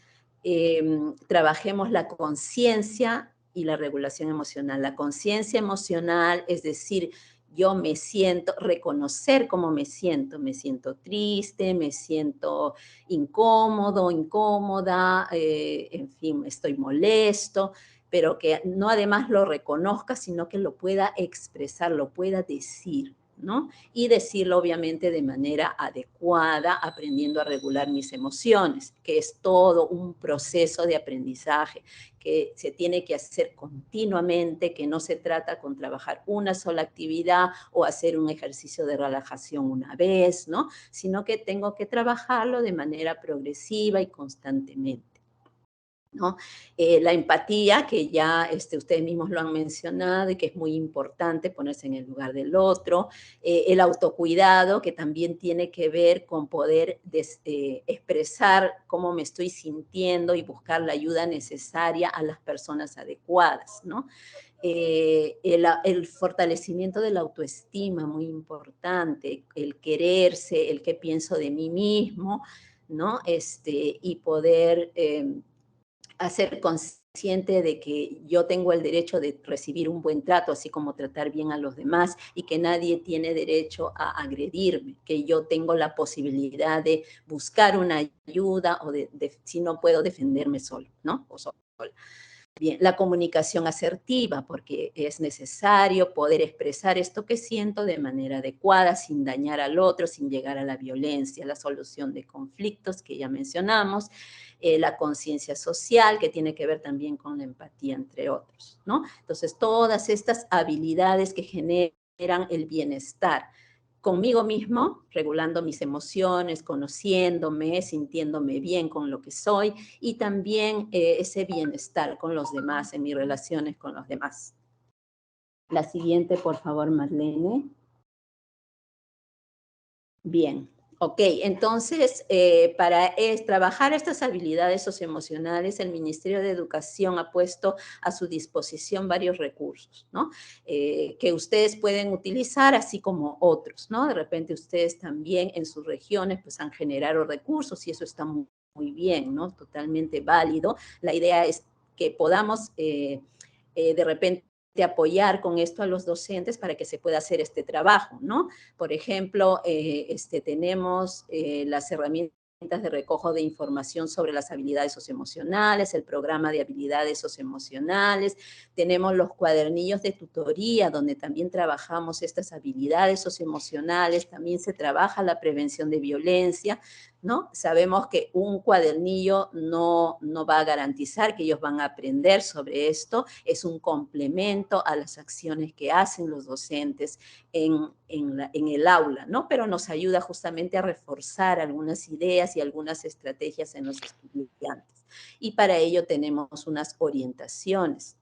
trabajemos la conciencia y la regulación emocional. La conciencia emocional, es decir, yo me siento, reconocer cómo me siento triste, me siento incómodo, incómoda, en fin, estoy molesto, pero que no además lo reconozca, sino que lo pueda expresar, lo pueda decir, ¿no? Y decirlo obviamente de manera adecuada, aprendiendo a regular mis emociones, que es todo un proceso de aprendizaje que se tiene que hacer continuamente, que no se trata con trabajar una sola actividad o hacer un ejercicio de relajación una vez, ¿no? Sino que tengo que trabajarlo de manera progresiva y constantemente. ¿no? La empatía, que ya ustedes mismos lo han mencionado y que es muy importante ponerse en el lugar del otro. El autocuidado, que también tiene que ver con poder expresar cómo me estoy sintiendo y buscar la ayuda necesaria a las personas adecuadas, ¿no? El fortalecimiento de la autoestima, muy importante, el quererse, el que pienso de mí mismo, ¿no? Y poder hacer consciente de que yo tengo el derecho de recibir un buen trato, así como tratar bien a los demás, y que nadie tiene derecho a agredirme, que yo tengo la posibilidad de buscar una ayuda o si no puedo defenderme solo, ¿no? O sola. Bien, la comunicación asertiva, porque es necesario poder expresar esto que siento de manera adecuada, sin dañar al otro, sin llegar a la violencia, la solución de conflictos que ya mencionamos, la conciencia social, que tiene que ver también con la empatía, entre otros, ¿no? Entonces, todas estas habilidades que generan el bienestar conmigo mismo, regulando mis emociones, conociéndome, sintiéndome bien con lo que soy, y también ese bienestar con los demás, en mis relaciones con los demás. La siguiente, por favor, Marlene. Bien, ok, entonces para trabajar estas habilidades socioemocionales, el Ministerio de Educación ha puesto a su disposición varios recursos, ¿no? Que ustedes pueden utilizar, así como otros, ¿no? De repente ustedes también en sus regiones pues han generado recursos y eso está muy bien, ¿no? Totalmente válido. La idea es que podamos de repente apoyar con esto a los docentes para que se pueda hacer este trabajo, ¿no? Por ejemplo, tenemos las herramientas de recojo de información sobre las habilidades socioemocionales, el programa de habilidades socioemocionales, tenemos los cuadernillos de tutoría donde también trabajamos estas habilidades socioemocionales, también se trabaja la prevención de violencia, ¿no? Sabemos que un cuadernillo no va a garantizar que ellos van a aprender sobre esto, es un complemento a las acciones que hacen los docentes en el aula, ¿no? Pero nos ayuda justamente a reforzar algunas ideas y algunas estrategias en los estudiantes. Y para ello tenemos unas orientaciones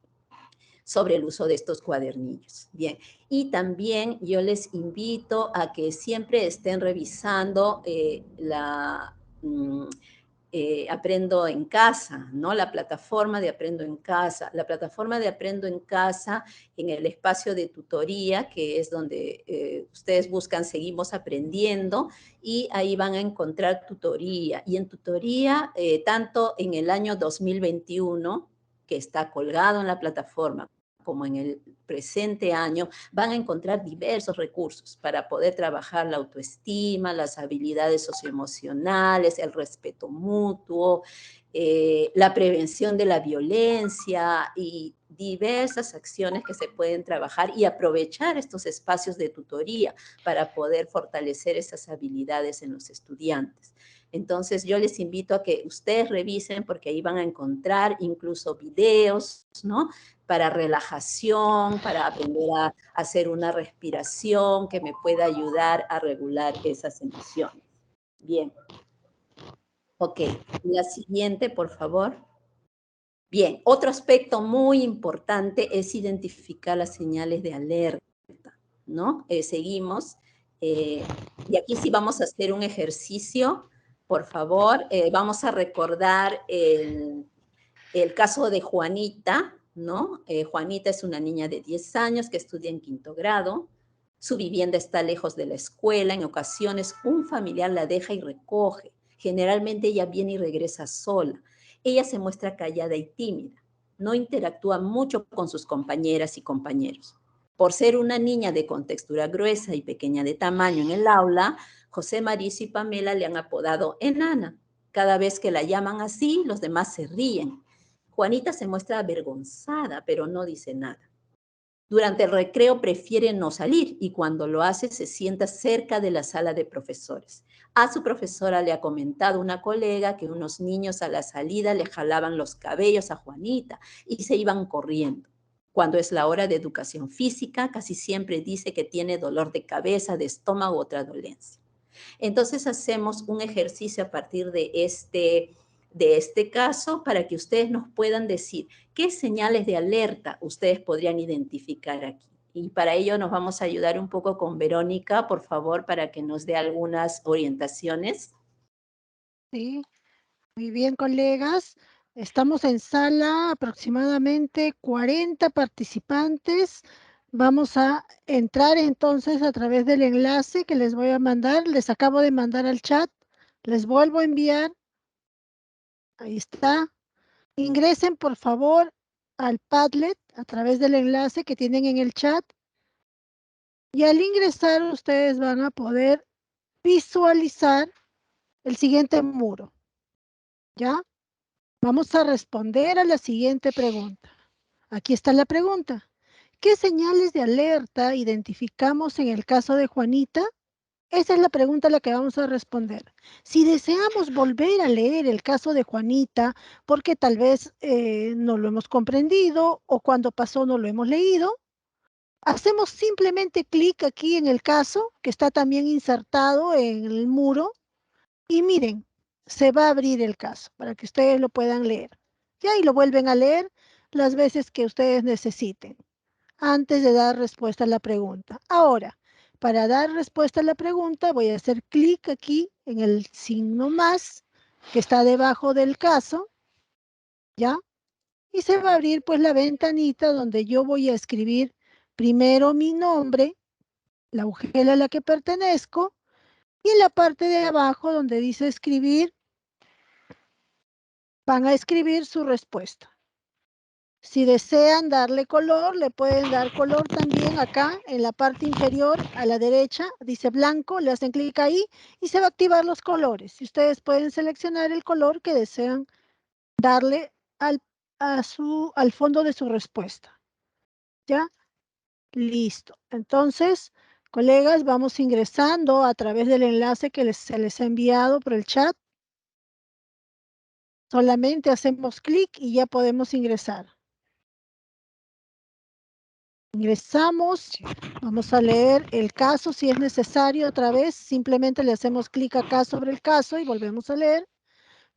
sobre el uso de estos cuadernillos. Bien, y también yo les invito a que siempre estén revisando Aprendo en Casa, ¿no? La plataforma de Aprendo en Casa. La plataforma de Aprendo en Casa en el espacio de tutoría, que es donde ustedes buscan Seguimos Aprendiendo, y ahí van a encontrar tutoría. Y en tutoría, tanto en el año 2021, que está colgado en la plataforma, como en el presente año, van a encontrar diversos recursos para poder trabajar la autoestima, las habilidades socioemocionales, el respeto mutuo, la prevención de la violencia y diversas acciones que se pueden trabajar y aprovechar estos espacios de tutoría para poder fortalecer esas habilidades en los estudiantes. Entonces, yo les invito a que ustedes revisen porque ahí van a encontrar incluso videos, ¿no? Para relajación, para aprender a hacer una respiración que me pueda ayudar a regular esas emociones. Bien. Ok, la siguiente, por favor. Bien, otro aspecto muy importante es identificar las señales de alerta, ¿no? Seguimos. Y aquí sí vamos a hacer un ejercicio, por favor. Vamos a recordar el caso de Juanita, ¿no? Juanita es una niña de 10 años que estudia en 5º grado. Su vivienda está lejos de la escuela. En ocasiones, un familiar la deja y recoge. Generalmente ella viene y regresa sola. Ella se muestra callada y tímida. No interactúa mucho con sus compañeras y compañeros. Por ser una niña de contextura gruesa y pequeña de tamaño en el aula, José Mauricio y Pamela le han apodado enana. Cada vez que la llaman así, los demás se ríen. Juanita se muestra avergonzada, pero no dice nada. Durante el recreo prefiere no salir y cuando lo hace se sienta cerca de la sala de profesores. A su profesora le ha comentado una colega que unos niños a la salida le jalaban los cabellos a Juanita y se iban corriendo. Cuando es la hora de educación física, casi siempre dice que tiene dolor de cabeza, de estómago u otra dolencia. Entonces hacemos un ejercicio a partir de de este caso para que ustedes nos puedan decir qué señales de alerta ustedes podrían identificar aquí. Y para ello nos vamos a ayudar un poco con Verónica, por favor, para que nos dé algunas orientaciones. Sí, muy bien, colegas. Estamos en sala, aproximadamente 40 participantes. Vamos a entrar entonces a través del enlace que les voy a mandar. Les acabo de mandar al chat. Les vuelvo a enviar. Ahí está. Ingresen, por favor, al Padlet a través del enlace que tienen en el chat. Y al ingresar, ustedes van a poder visualizar el siguiente muro. ¿Ya? Vamos a responder a la siguiente pregunta. Aquí está la pregunta. ¿Qué señales de alerta identificamos en el caso de Juanita? Esa es la pregunta a la que vamos a responder. Si deseamos volver a leer el caso de Juanita, porque tal vez no lo hemos comprendido o cuando pasó no lo hemos leído, hacemos simplemente clic aquí en el caso, que está también insertado en el muro, y miren, se va a abrir el caso para que ustedes lo puedan leer. Ya, y lo vuelven a leer las veces que ustedes necesiten, antes de dar respuesta a la pregunta. Ahora, para dar respuesta a la pregunta, voy a hacer clic aquí en el signo más que está debajo del caso, ¿ya? Y se va a abrir pues la ventanita donde yo voy a escribir primero mi nombre, la agujela a la que pertenezco, y en la parte de abajo donde dice escribir, van a escribir su respuesta. Si desean darle color, le pueden dar color también acá en la parte inferior a la derecha, dice blanco, le hacen clic ahí y se va a activar los colores. Y ustedes pueden seleccionar el color que desean darle al fondo de su respuesta. ¿Ya? Listo. Entonces, colegas, vamos ingresando a través del enlace que se les ha enviado por el chat. Solamente hacemos clic y ya podemos ingresar. Ingresamos, vamos a leer el caso si es necesario otra vez, simplemente le hacemos clic acá sobre el caso y volvemos a leer.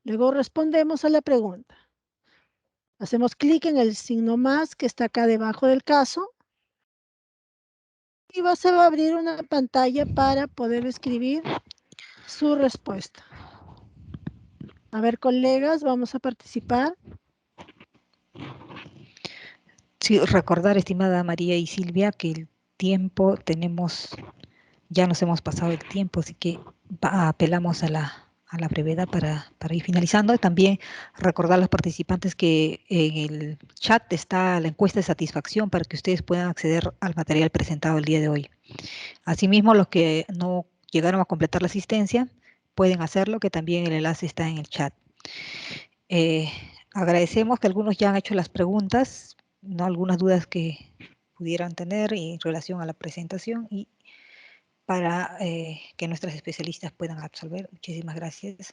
Luego respondemos a la pregunta. Hacemos clic en el signo más que está acá debajo del caso y se va a abrir una pantalla para poder escribir su respuesta. A ver, colegas, vamos a participar. Sí, recordar, estimada María y Silvia, que el tiempo ya nos hemos pasado el tiempo, así que apelamos a la brevedad para ir finalizando. También recordar a los participantes que en el chat está la encuesta de satisfacción para que ustedes puedan acceder al material presentado el día de hoy. Asimismo, los que no llegaron a completar la asistencia pueden hacerlo, que también el enlace está en el chat. Agradecemos que algunos ya han hecho las preguntas, ¿no? Algunas dudas que pudieran tener en relación a la presentación y para que nuestras especialistas puedan absolver. Muchísimas gracias.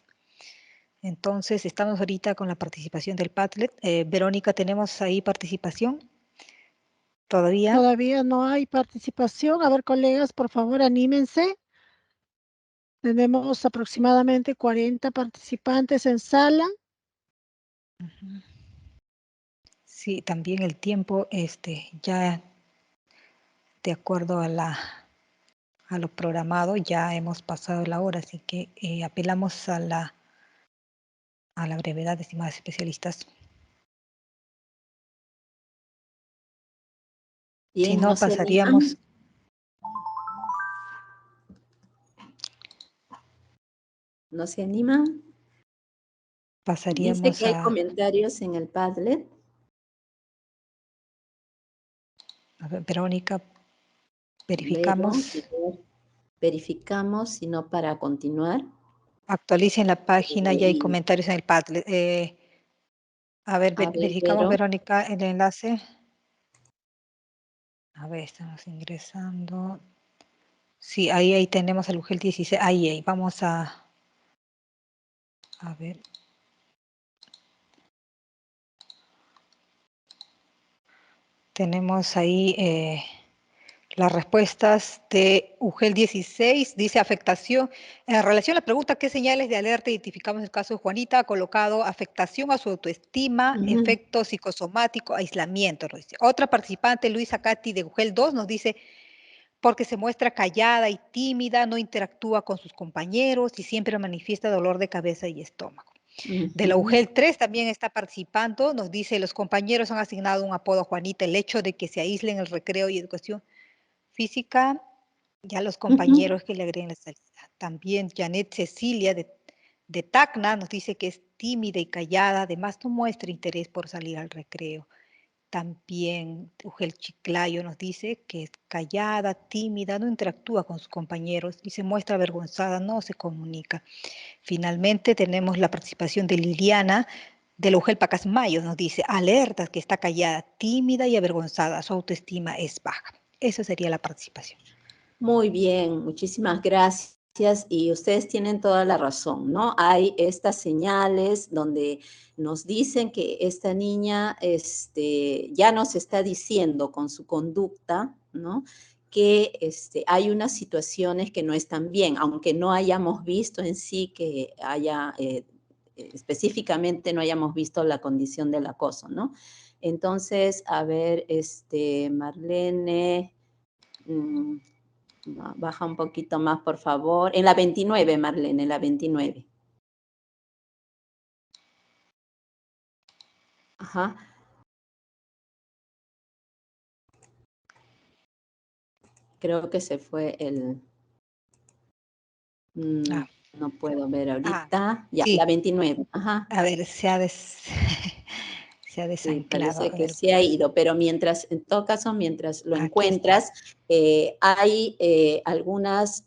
Entonces, estamos ahorita con la participación del Padlet. Verónica, ¿tenemos ahí participación? ¿Todavía? Todavía no hay participación. A ver, colegas, por favor, anímense. Tenemos aproximadamente 40 participantes en sala. Sí, también el tiempo, ya de acuerdo a lo programado, ya hemos pasado la hora, así que apelamos a la brevedad, estimadas especialistas. Bien, Si no, ¿no se pasaríamos. animan? ¿No se animan? Dice Pasaríamos que hay a comentarios en el Padlet. ver, Verónica, Luego, verificamos. verificamos, si no para continuar. Actualicen la página, ya hay comentarios en el Padlet. A ver, A ver, verificamos, Vero. Verónica, el enlace. A ver, estamos ingresando. Sí, ahí tenemos el UGEL 16. Ahí, vamos a ver. Tenemos ahí Las respuestas de UGEL 16 dice afectación. En relación a la pregunta, ¿qué señales de alerta identificamos en el caso de Juanita? Ha colocado afectación a su autoestima, Ujú. efecto psicosomático, aislamiento. Nos dice. Otra participante, Luisa Cati de UGEL 2, nos dice, porque se muestra callada y tímida, no interactúa con sus compañeros y siempre manifiesta dolor de cabeza y estómago. De la Ujú. UGEL 3 también está participando, nos dice, los compañeros han asignado un apodo a Juanita, el hecho de que se aísle en el recreo y educación física, ya los Ujú. compañeros que le agreguen la salida. También Janet Cecilia de Tacna nos dice que es tímida y callada, además no muestra interés por salir al recreo. También Ugel Chiclayo nos dice que es callada, tímida, no interactúa con sus compañeros y se muestra avergonzada, no se comunica. Finalmente tenemos la participación de Liliana de la Ugel Pacasmayo, nos dice, alerta que está callada, tímida y avergonzada, su autoestima es baja. Esa sería la participación. Muy bien, muchísimas gracias. Y ustedes tienen toda la razón, ¿no? Hay estas señales donde nos dicen que esta niña ya nos está diciendo con su conducta, ¿no? Que hay unas situaciones que no están bien, aunque no hayamos visto en sí que haya, específicamente no hayamos visto la condición del acoso, ¿no? Entonces, a ver, Marlene... baja un poquito más, por favor. En la 29, Marlene, en la 29. Ajá. Creo que se fue el... Ah, no puedo ver ahorita. Ya, la sí, 29. Ajá. a ver, se ha Sí, desanclado. parece A que ver, sí ha ido, pero mientras, en todo caso, mientras lo aquí está. encuentras, hay algunas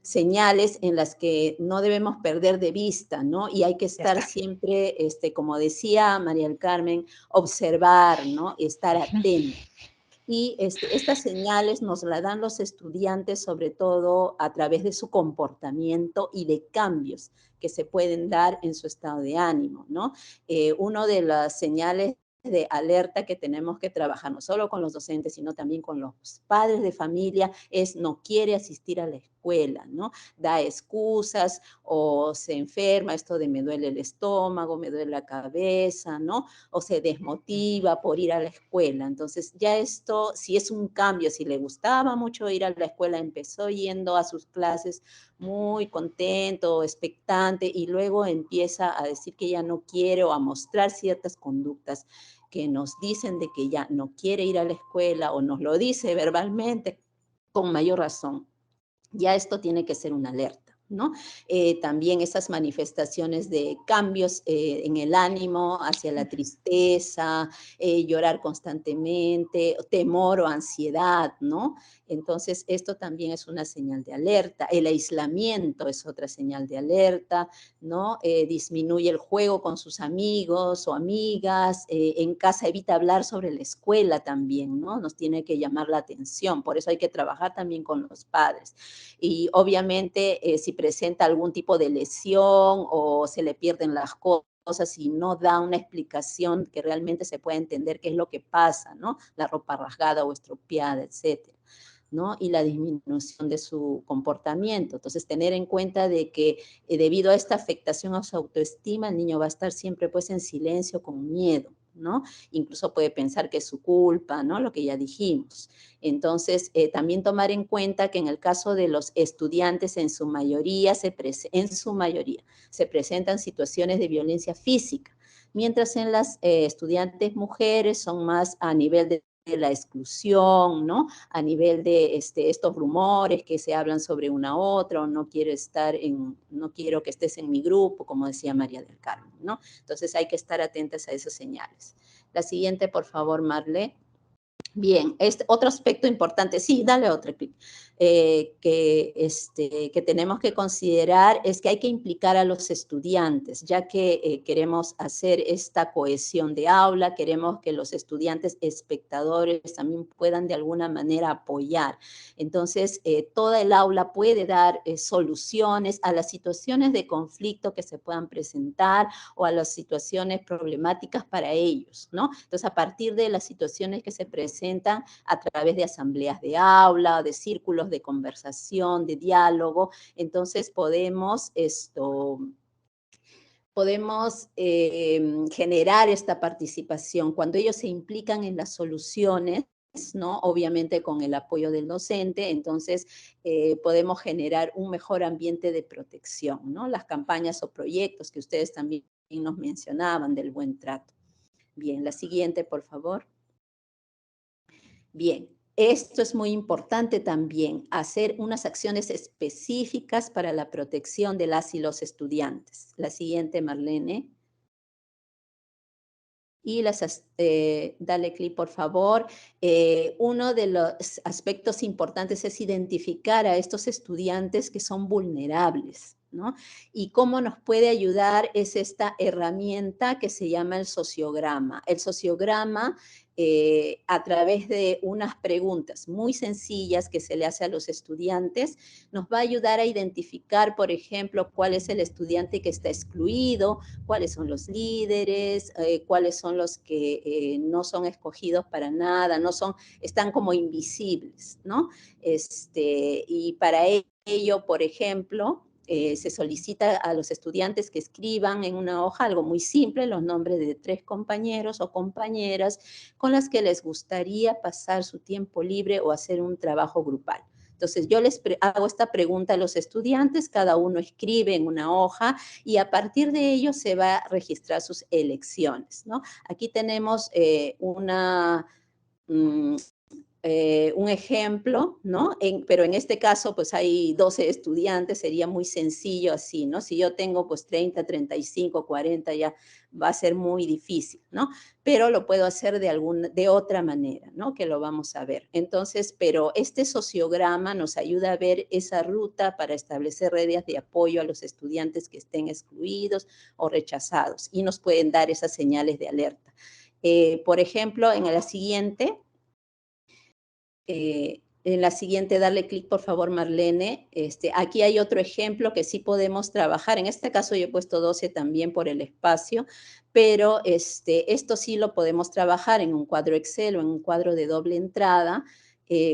señales en las que no debemos perder de vista, ¿no? Y hay que Ya estar está. siempre, como decía María del Carmen, observar, ¿no? Estar atento. Y estas señales nos las dan los estudiantes, sobre todo a través de su comportamiento y de cambios que se pueden dar en su estado de ánimo, ¿no? Una de las señales de alerta que tenemos que trabajar, no solo con los docentes, sino también con los padres de familia, es no quiere asistir a la escuela, ¿no? Da excusas o se enferma, esto de me duele el estómago, me duele la cabeza, ¿no? O se desmotiva por ir a la escuela. Entonces ya esto, si es un cambio, si le gustaba mucho ir a la escuela, empezó yendo a sus clases muy contento, expectante, y luego empieza a decir que ya no quiere o a mostrar ciertas conductas que nos dicen de que ya no quiere ir a la escuela o nos lo dice verbalmente, con mayor razón. Ya esto tiene que ser una alerta, ¿no? También esas manifestaciones de cambios en el ánimo hacia la tristeza, llorar constantemente, temor o ansiedad, ¿no? Entonces, esto también es una señal de alerta. El aislamiento es otra señal de alerta, ¿no? Disminuye el juego con sus amigos o amigas. En casa evita hablar sobre la escuela también, ¿no? Nos tiene que llamar la atención. Por eso hay que trabajar también con los padres. Y obviamente si presenta algún tipo de lesión o se le pierden las cosas y no da una explicación que realmente se pueda entender qué es lo que pasa, ¿no? La ropa rasgada o estropeada, etcétera, ¿no? Y la disminución de su comportamiento. Entonces, tener en cuenta de que debido a esta afectación a su autoestima, el niño va a estar siempre pues en silencio, con miedo, ¿no? Incluso puede pensar que es su culpa, ¿no? Lo que ya dijimos. Entonces, también tomar en cuenta que en el caso de los estudiantes, en su mayoría se presentan situaciones de violencia física, mientras en las estudiantes mujeres son más a nivel de la exclusión, ¿no? A nivel de estos rumores que se hablan sobre una otra, o no quiero que estés en mi grupo, como decía María del Carmen, ¿no? Entonces hay que estar atentas a esas señales. La siguiente, por favor, Marle. Bien, otro aspecto importante, sí, dale otro clic, que tenemos que considerar es que hay que implicar a los estudiantes, ya que queremos hacer esta cohesión de aula, queremos que los estudiantes espectadores también puedan de alguna manera apoyar. Entonces, toda el aula puede dar soluciones a las situaciones de conflicto que se puedan presentar o a las situaciones problemáticas para ellos, ¿no? Entonces, a partir de las situaciones que se presentan, presentan a través de asambleas de aula, de círculos de conversación, de diálogo. Entonces podemos generar esta participación cuando ellos se implican en las soluciones, ¿no? Obviamente con el apoyo del docente. Entonces podemos generar un mejor ambiente de protección, ¿no? Las campañas o proyectos que ustedes también nos mencionaban del buen trato. Bien, la siguiente, por favor. Bien, esto es muy importante también, hacer unas acciones específicas para la protección de las y los estudiantes. La siguiente, Marlene. Y dale clic, por favor. Uno de los aspectos importantes es identificar a estos estudiantes que son vulnerables, ¿no? Y cómo nos puede ayudar es esta herramienta que se llama el sociograma. El sociograma, a través de unas preguntas muy sencillas que se le hace a los estudiantes, nos va a ayudar a identificar, por ejemplo, cuál es el estudiante que está excluido, cuáles son los líderes, cuáles son los que no son escogidos para nada, están como invisibles, ¿no? Y para ello, por ejemplo, se solicita a los estudiantes que escriban en una hoja algo muy simple, los nombres de 3 compañeros o compañeras con las que les gustaría pasar su tiempo libre o hacer un trabajo grupal. Entonces, yo les hago esta pregunta a los estudiantes, cada uno escribe en una hoja y a partir de ello se va a registrar sus elecciones, ¿no? Aquí tenemos un ejemplo, ¿no? Pero en este caso, pues hay 12 estudiantes, sería muy sencillo así, ¿no? Si yo tengo pues 30, 35, 40, ya va a ser muy difícil, ¿no? Pero lo puedo hacer de otra manera, ¿no? Que lo vamos a ver. Entonces, pero este sociograma nos ayuda a ver esa ruta para establecer redes de apoyo a los estudiantes que estén excluidos o rechazados y nos pueden dar esas señales de alerta. Por ejemplo, en la siguiente, darle clic, por favor, Marlene. Aquí hay otro ejemplo que sí podemos trabajar. En este caso yo he puesto 12 también por el espacio, pero esto sí lo podemos trabajar en un cuadro Excel o en un cuadro de doble entrada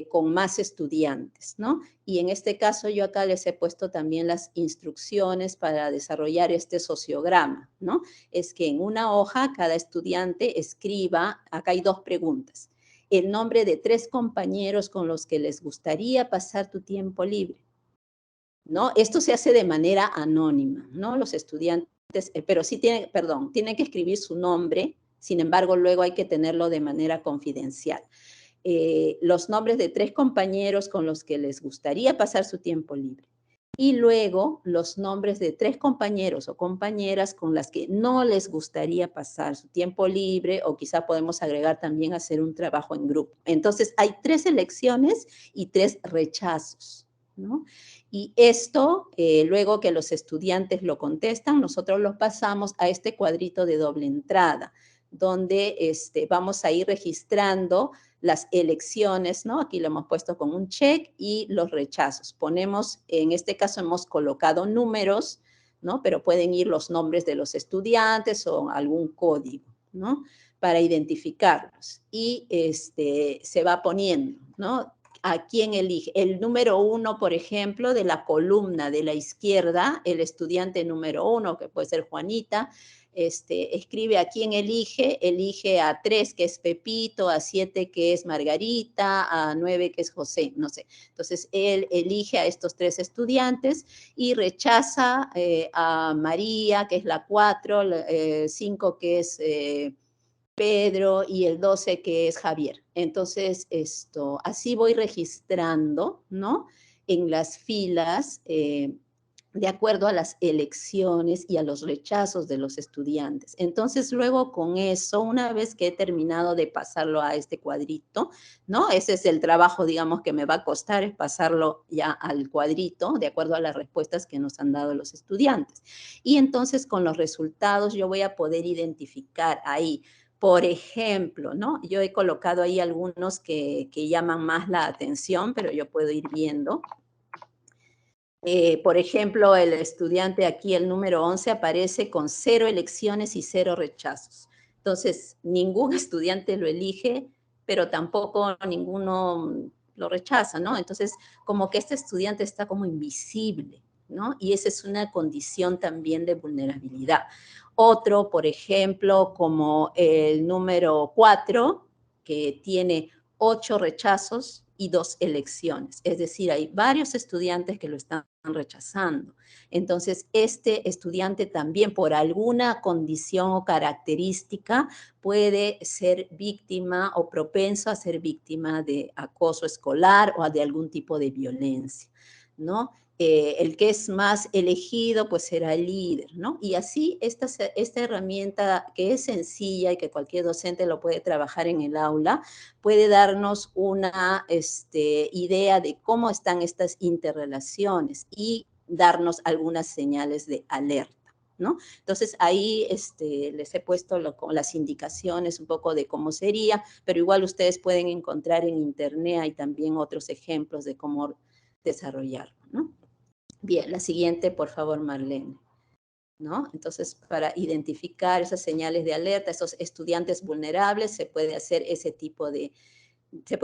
con más estudiantes, ¿no? Y en este caso yo acá les he puesto también las instrucciones para desarrollar este sociograma, ¿no? Es que en una hoja cada estudiante escriba, acá hay 2 preguntas, el nombre de 3 compañeros con los que les gustaría pasar tu tiempo libre, ¿no? Esto se hace de manera anónima, ¿no? Los estudiantes, pero sí tienen que escribir su nombre, sin embargo, luego hay que tenerlo de manera confidencial. Los nombres de 3 compañeros con los que les gustaría pasar su tiempo libre. Y luego los nombres de 3 compañeros o compañeras con las que no les gustaría pasar su tiempo libre o quizá podemos agregar también hacer un trabajo en grupo. Entonces hay 3 elecciones y 3 rechazos, ¿no? Y esto, luego que los estudiantes lo contestan, nosotros lo pasamos a este cuadrito de doble entrada, donde vamos a ir registrando las elecciones, ¿no? Aquí lo hemos puesto con un check y los rechazos. En este caso hemos colocado números, ¿no? Pero pueden ir los nombres de los estudiantes o algún código, ¿no? Para identificarlos. Y se va poniendo, ¿no? ¿A quién elige? El número 1, por ejemplo, de la columna de la izquierda, el estudiante número 1, que puede ser Juanita, escribe a quién elige a 3 que es Pepito, a 7 que es Margarita, a 9 que es José, no sé. Entonces, él elige a estos 3 estudiantes y rechaza a María, que es la 4, 5 que es Pedro y el 12 que es Javier. Entonces, así voy registrando, ¿no? En las filas, de acuerdo a las elecciones y a los rechazos de los estudiantes. Entonces, luego con eso, una vez que he terminado de pasarlo a este cuadrito, ¿no? Ese es el trabajo, digamos, que me va a costar, es pasarlo ya al cuadrito, de acuerdo a las respuestas que nos han dado los estudiantes. Y entonces, con los resultados, yo voy a poder identificar ahí, por ejemplo, ¿no? Yo he colocado ahí algunos que llaman más la atención, pero yo puedo ir viendo. Por ejemplo, el estudiante aquí, el número 11, aparece con 0 elecciones y 0 rechazos. Entonces, ningún estudiante lo elige, pero tampoco ninguno lo rechaza, ¿no? Entonces, como que este estudiante está como invisible, ¿no? Y esa es una condición también de vulnerabilidad. Otro, por ejemplo, como el número 4, que tiene 8 rechazos y 2 elecciones. Es decir, hay varios estudiantes que lo están rechazando. Entonces, este estudiante también por alguna condición o característica puede ser víctima o propenso a ser víctima de acoso escolar o de algún tipo de violencia, ¿no? El que es más elegido, pues será el líder, ¿no? Y así esta herramienta que es sencilla y que cualquier docente lo puede trabajar en el aula, puede darnos una idea de cómo están estas interrelaciones y darnos algunas señales de alerta, ¿no? Entonces ahí les he puesto las indicaciones un poco de cómo sería, pero igual ustedes pueden encontrar en internet, hay también otros ejemplos de cómo desarrollarlo, ¿no? Bien, la siguiente, por favor, Marlene, ¿no? Entonces, para identificar esas señales de alerta, esos estudiantes vulnerables, se puede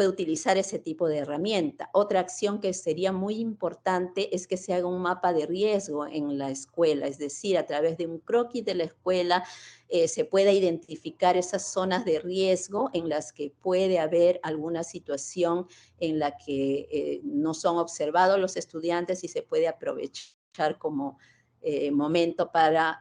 utilizar ese tipo de herramienta. Otra acción que sería muy importante es que se haga un mapa de riesgo en la escuela, es decir, a través de un croquis de la escuela se pueda identificar esas zonas de riesgo en las que puede haber alguna situación en la que no son observados los estudiantes y se puede aprovechar como momento para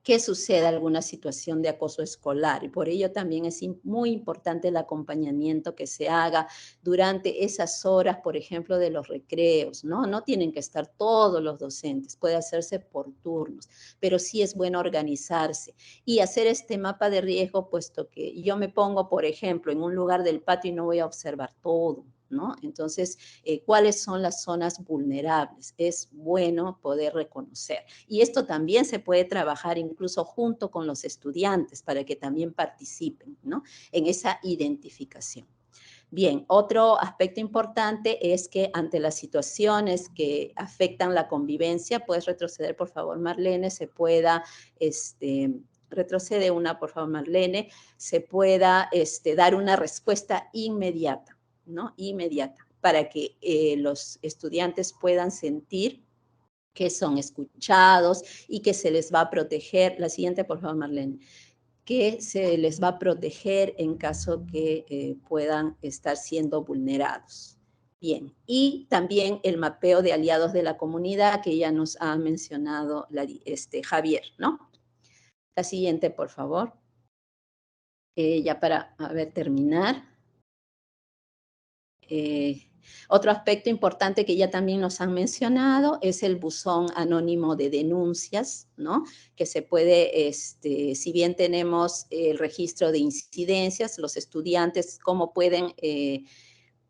que suceda alguna situación de acoso escolar. Y por ello también es muy importante el acompañamiento que se haga durante esas horas, por ejemplo, de los recreos, ¿no? No tienen que estar todos los docentes, puede hacerse por turnos, pero sí es bueno organizarse y hacer este mapa de riesgo, puesto que yo me pongo, por ejemplo, en un lugar del patio y no voy a observar todo, ¿no? Entonces, ¿cuáles son las zonas vulnerables? Es bueno poder reconocer. Y esto también se puede trabajar incluso junto con los estudiantes para que también participen, ¿no? En esa identificación. Bien, otro aspecto importante es que ante las situaciones que afectan la convivencia, puedes retroceder, por favor, Marlene, se pueda, retrocede una, por favor, Marlene, se pueda dar una respuesta inmediata, ¿no? Inmediata, para que los estudiantes puedan sentir que son escuchados y que se les va a proteger. La siguiente, por favor, Marlene. Que se les va a proteger en caso que puedan estar siendo vulnerados. Bien, y también el mapeo de aliados de la comunidad que ya nos ha mencionado Javier, ¿no? La siguiente, por favor. Ya para, terminar. Otro aspecto importante que ya también nos han mencionado es el buzón anónimo de denuncias, ¿no? Que se puede, si bien tenemos el registro de incidencias, los estudiantes, cómo pueden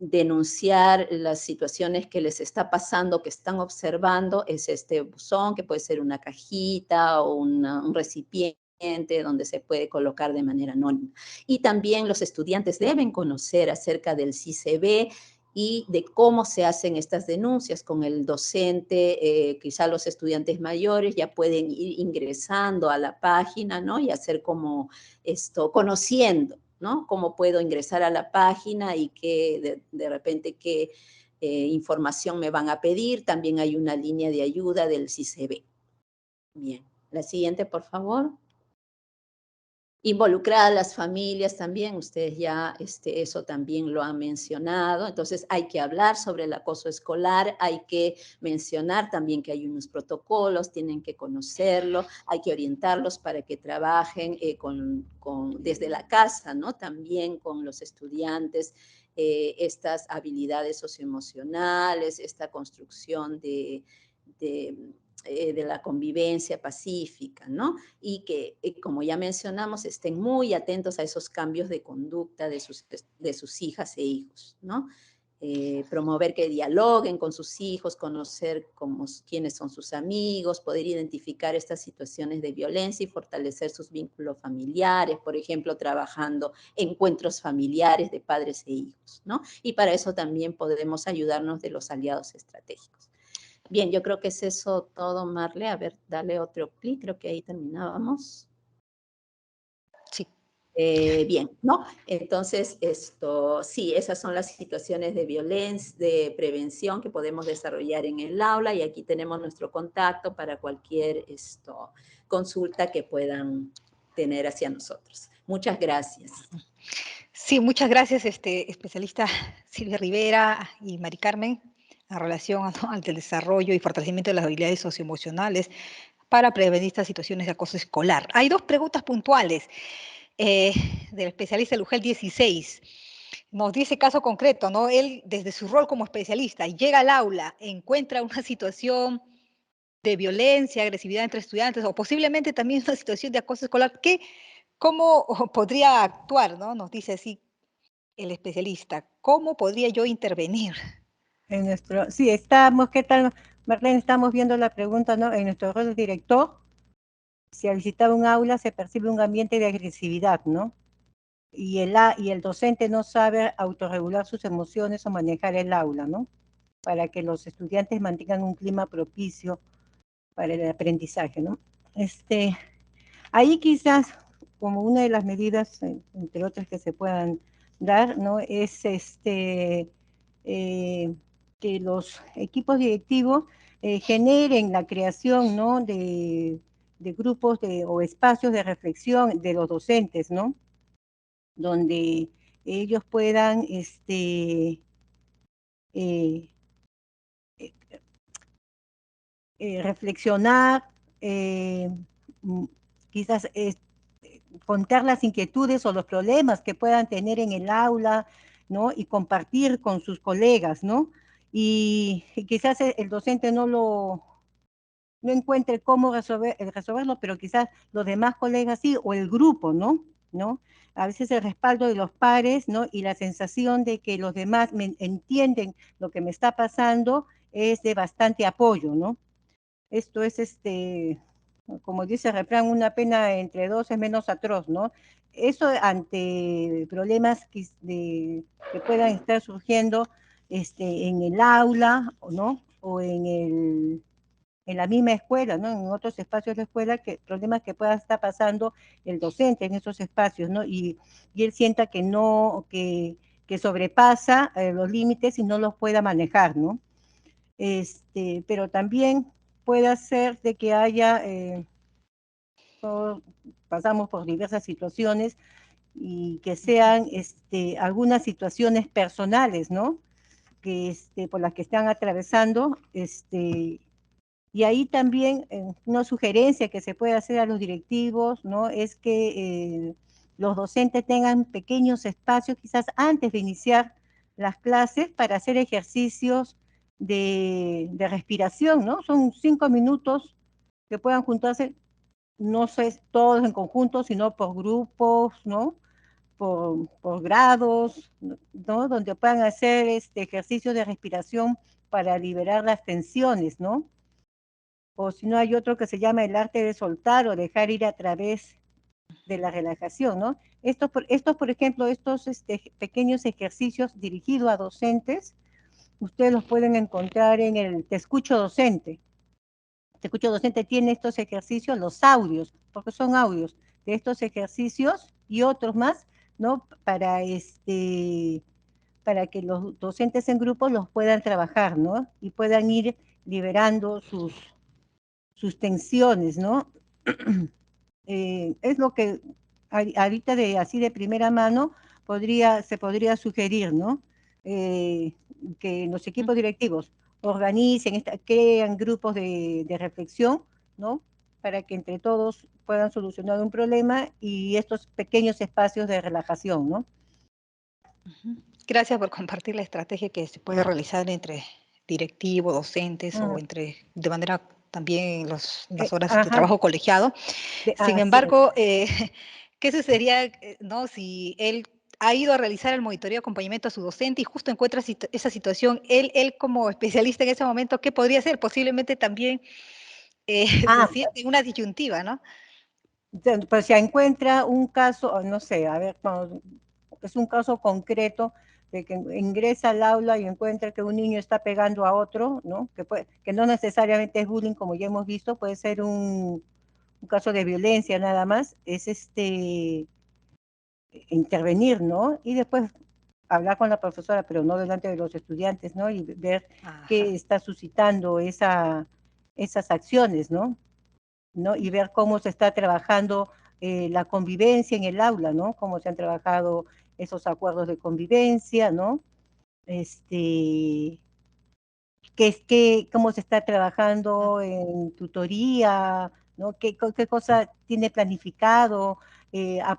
denunciar las situaciones que les está pasando, que están observando, es este buzón, que puede ser una cajita o un recipiente donde se puede colocar de manera anónima. Y también los estudiantes deben conocer acerca del CICB y de cómo se hacen estas denuncias con el docente, quizá los estudiantes mayores ya pueden ir ingresando a la página, ¿no? Y hacer como esto, conociendo, ¿no? Cómo puedo ingresar a la página y de repente qué información me van a pedir. También hay una línea de ayuda del CICB. Bien, la siguiente, por favor. Involucrar a las familias también, ustedes ya eso también lo han mencionado, entonces hay que hablar sobre el acoso escolar, hay que mencionar también que hay unos protocolos, tienen que conocerlo, hay que orientarlos para que trabajen desde la casa, ¿no? También con los estudiantes, estas habilidades socioemocionales, esta construcción de la convivencia pacífica, ¿no? Y que, como ya mencionamos, estén muy atentos a esos cambios de conducta de sus hijas e hijos, ¿no? Promover que dialoguen con sus hijos, conocer quiénes son sus amigos, poder identificar estas situaciones de violencia y fortalecer sus vínculos familiares, por ejemplo, trabajando encuentros familiares de padres e hijos, ¿no? Y para eso también podemos ayudarnos de los aliados estratégicos. Bien, yo creo que es eso todo, Marle. A ver, dale otro clic, creo que ahí terminábamos. Sí, Bien, ¿no? Entonces, sí, esas son las situaciones de violencia, de prevención que podemos desarrollar en el aula, y aquí tenemos nuestro contacto para cualquier consulta que puedan tener hacia nosotros. Muchas gracias. Sí, muchas gracias, especialista Silvia Rivera y Mari Carmen, en relación al desarrollo y fortalecimiento de las habilidades socioemocionales para prevenir estas situaciones de acoso escolar. Hay dos preguntas puntuales del especialista Lugel 16. Nos dice caso concreto, ¿no? Él, desde su rol como especialista, llega al aula, encuentra una situación de violencia, agresividad entre estudiantes, o posiblemente también una situación de acoso escolar. ¿Cómo podría actuar, ¿no? Nos dice así el especialista. ¿Cómo podría yo intervenir? Sí, estamos, ¿qué tal, Marlene? Estamos viendo la pregunta, ¿no? En nuestro rol de director, si al visitar un aula se percibe un ambiente de agresividad, ¿no? Y el docente no sabe autorregular sus emociones o manejar el aula, ¿no? Para que los estudiantes mantengan un clima propicio para el aprendizaje, ¿no? Ahí quizás, como una de las medidas, entre otras que se puedan dar, ¿no? Es que los equipos directivos generen la creación, ¿no? de grupos o espacios de reflexión de los docentes, ¿no? Donde ellos puedan eh, reflexionar, mm, quizás contar las inquietudes o los problemas que puedan tener en el aula, ¿no? Y compartir con sus colegas, ¿no? Y quizás el docente no encuentre cómo resolverlo, pero quizás los demás colegas sí, o el grupo, ¿no? ¿No? A veces el respaldo de los pares, ¿no? Y la sensación de que los demás me entienden lo que me está pasando es de bastante apoyo, ¿no? Esto es, como dice el refrán, una pena entre dos es menos atroz, ¿no? Eso ante problemas que puedan estar surgiendo en el aula, ¿no? O en la misma escuela, ¿no? En otros espacios de la escuela, problemas que pueda estar pasando el docente en esos espacios, ¿no? Y él sienta que no, que sobrepasa los límites y no los pueda manejar, ¿no? Pero también puede ser de que haya, pasamos por diversas situaciones y que sean algunas situaciones personales, ¿no? Que por las que están atravesando, y ahí también una sugerencia que se puede hacer a los directivos, ¿no? Es que los docentes tengan pequeños espacios, quizás antes de iniciar las clases, para hacer ejercicios de respiración, ¿no? Son 5 minutos que puedan juntarse, no sé, todos en conjunto, sino por grupos, ¿no? Por grados, ¿no? Donde puedan hacer ejercicios de respiración para liberar las tensiones, ¿no? O si no, hay otro que se llama el arte de soltar o dejar ir a través de la relajación, ¿no? Por ejemplo, estos pequeños ejercicios dirigidos a docentes, ustedes los pueden encontrar en el Te Escucho Docente. Te Escucho Docente tiene estos ejercicios, los audios, porque son audios de estos ejercicios y otros más, ¿no? Para que los docentes en grupo los puedan trabajar, ¿no? Y puedan ir liberando sus tensiones, ¿no? Es lo que ahorita así de primera mano se podría sugerir, ¿no? Que los equipos directivos organicen, crean grupos de reflexión, ¿no? Para que entre todos puedan solucionar un problema y estos pequeños espacios de relajación, ¿no? Gracias por compartir la estrategia que se puede realizar entre directivos, docentes o de manera también en las horas de Ajá, trabajo colegiado. Sin así es. embargo, ¿qué sucedería, no, si él ha ido a realizar el monitoreo de acompañamiento a su docente y justo encuentra esa situación? Él como especialista en ese momento, ¿qué podría hacer? Posiblemente también se siente en una disyuntiva, ¿no? Pues si encuentra un caso, no sé, a ver, es un caso concreto de que ingresa al aula y encuentra que un niño está pegando a otro, ¿no? Que no necesariamente es bullying, como ya hemos visto, puede ser un caso de violencia nada más, es intervenir, ¿no? Y después hablar con la profesora, pero no delante de los estudiantes, ¿no? Y ver qué está suscitando esas acciones, ¿no? Y ver cómo se está trabajando la convivencia en el aula, ¿no? Cómo se han trabajado esos acuerdos de convivencia, ¿no? Cómo se está trabajando en tutoría, ¿no? Qué cosa tiene planificado,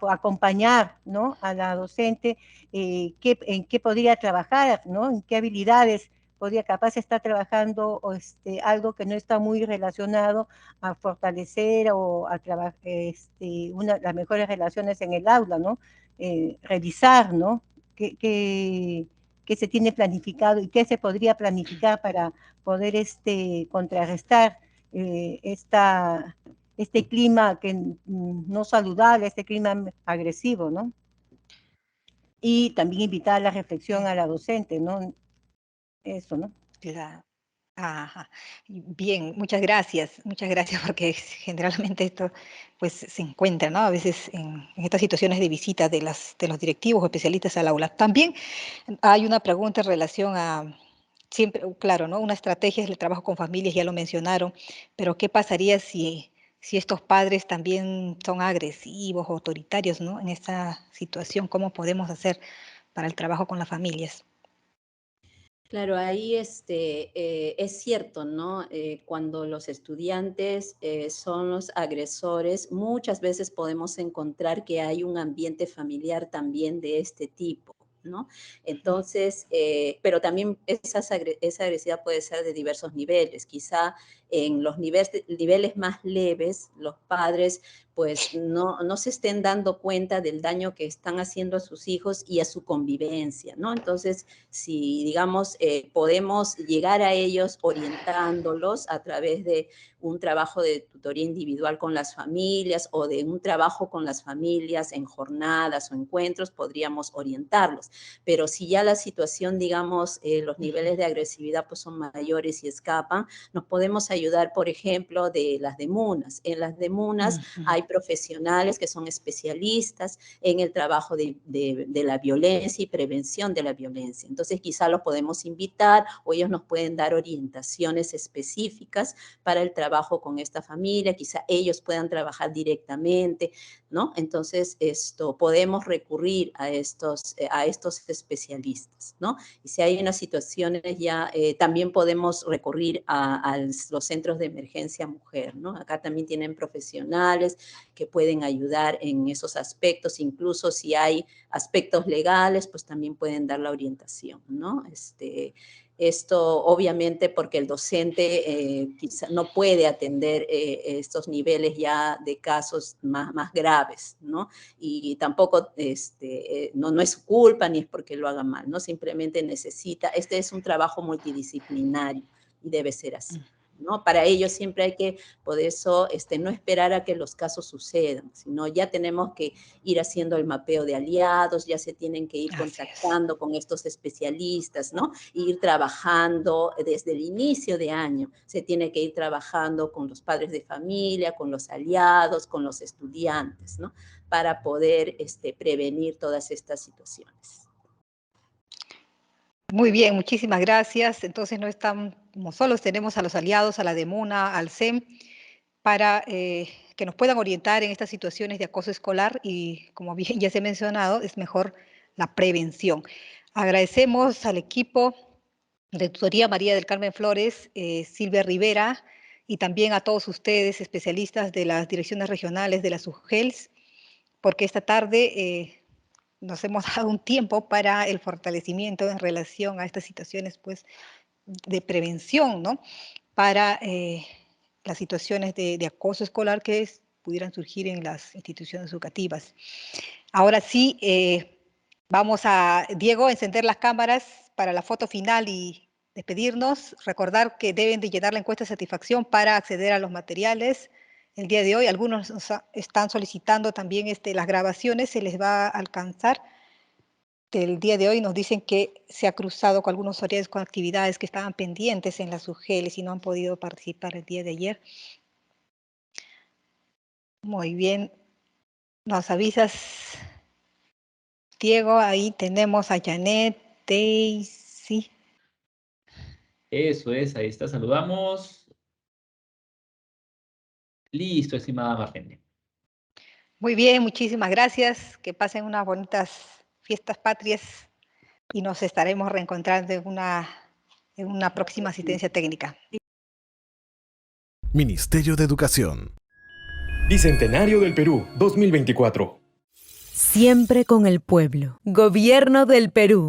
acompañar, ¿no? A la docente, en qué podría trabajar, ¿no? En qué habilidades podría capaz estar trabajando algo que no está muy relacionado a fortalecer o a trabajar las mejores relaciones en el aula, ¿no? Revisar, ¿no? Qué se tiene planificado y qué se podría planificar para poder contrarrestar este clima no saludable, este clima agresivo, ¿no? Y también invitar a la reflexión a la docente, ¿no? Eso, ¿no? Claro. Ajá. Bien, muchas gracias porque generalmente esto pues se encuentra, ¿no? A veces en estas situaciones de visita de los directivos o especialistas al aula. También hay una pregunta en relación a, siempre, claro, ¿no? Una estrategia es el trabajo con familias, ya lo mencionaron, pero ¿qué pasaría si estos padres también son agresivos o autoritarios, ¿no? En esta situación, ¿cómo podemos hacer para el trabajo con las familias? Claro, ahí es cierto, ¿no? Cuando los estudiantes son los agresores, muchas veces podemos encontrar que hay un ambiente familiar también de este tipo, ¿no? Entonces, pero también esa agresividad puede ser de diversos niveles. Quizá en los niveles más leves, los padres pues no se estén dando cuenta del daño que están haciendo a sus hijos y a su convivencia, ¿no? Entonces, si, digamos, podemos llegar a ellos orientándolos a través de un trabajo de tutoría individual con las familias o de un trabajo con las familias en jornadas o encuentros, podríamos orientarlos. Pero si ya la situación, digamos, los niveles de agresividad pues son mayores y escapan, nos podemos ayudar, por ejemplo, de las DEMUNAS. En las DEMUNAS hay profesionales que son especialistas en el trabajo de la violencia y prevención de la violencia. Entonces, quizá los podemos invitar o ellos nos pueden dar orientaciones específicas para el trabajo con esta familia, quizá ellos puedan trabajar directamente, ¿no? Entonces, podemos recurrir a estos especialistas, ¿no? Y si hay unas situaciones ya, también podemos recurrir a los centros de emergencia mujer, ¿no? Acá también tienen profesionales que pueden ayudar en esos aspectos, incluso si hay aspectos legales, pues también pueden dar la orientación, ¿no? Esto obviamente porque el docente quizá no puede atender estos niveles ya de casos más graves, ¿no? Y tampoco no es su culpa ni es porque lo haga mal, ¿no? Simplemente necesita, este es un trabajo multidisciplinario y debe ser así, ¿no? Para ello siempre hay que, por eso, no esperar a que los casos sucedan, sino ya tenemos que ir haciendo el mapeo de aliados, ya se tienen que ir Así es. contactando con estos especialistas, ¿no? Ir trabajando desde el inicio de año, se tiene que ir trabajando con los padres de familia, con los aliados, con los estudiantes, ¿no? Para poder prevenir todas estas situaciones. Muy bien, muchísimas gracias. Entonces no estamos solos, tenemos a los aliados, a la DEMUNA, al CEM, para que nos puedan orientar en estas situaciones de acoso escolar y, como bien ya se ha mencionado, es mejor la prevención. Agradecemos al equipo de Tutoría María del Carmen Flores, Silvia Rivera, y también a todos ustedes, especialistas de las direcciones regionales de las UGELS, porque esta tarde nos hemos dado un tiempo para el fortalecimiento en relación a estas situaciones pues, de prevención, ¿no? Para las situaciones de acoso escolar que pudieran surgir en las instituciones educativas. Ahora sí, vamos a, Diego, encender las cámaras para la foto final y despedirnos. Recordar que deben de llenar la encuesta de satisfacción para acceder a los materiales. El día de hoy algunos están solicitando también las grabaciones, se les va a alcanzar. El día de hoy nos dicen que se ha cruzado con algunos horarios con actividades que estaban pendientes en las UGELs y no han podido participar el día de ayer. Muy bien, nos avisas Diego, ahí tenemos a Janet, Daisy. Eso es, ahí está, saludamos. Listo, estimada Marlene. Muy bien, muchísimas gracias. Que pasen unas bonitas fiestas patrias y nos estaremos reencontrando en una próxima asistencia técnica. Ministerio de Educación. Bicentenario del Perú, 2024. Siempre con el pueblo. Gobierno del Perú.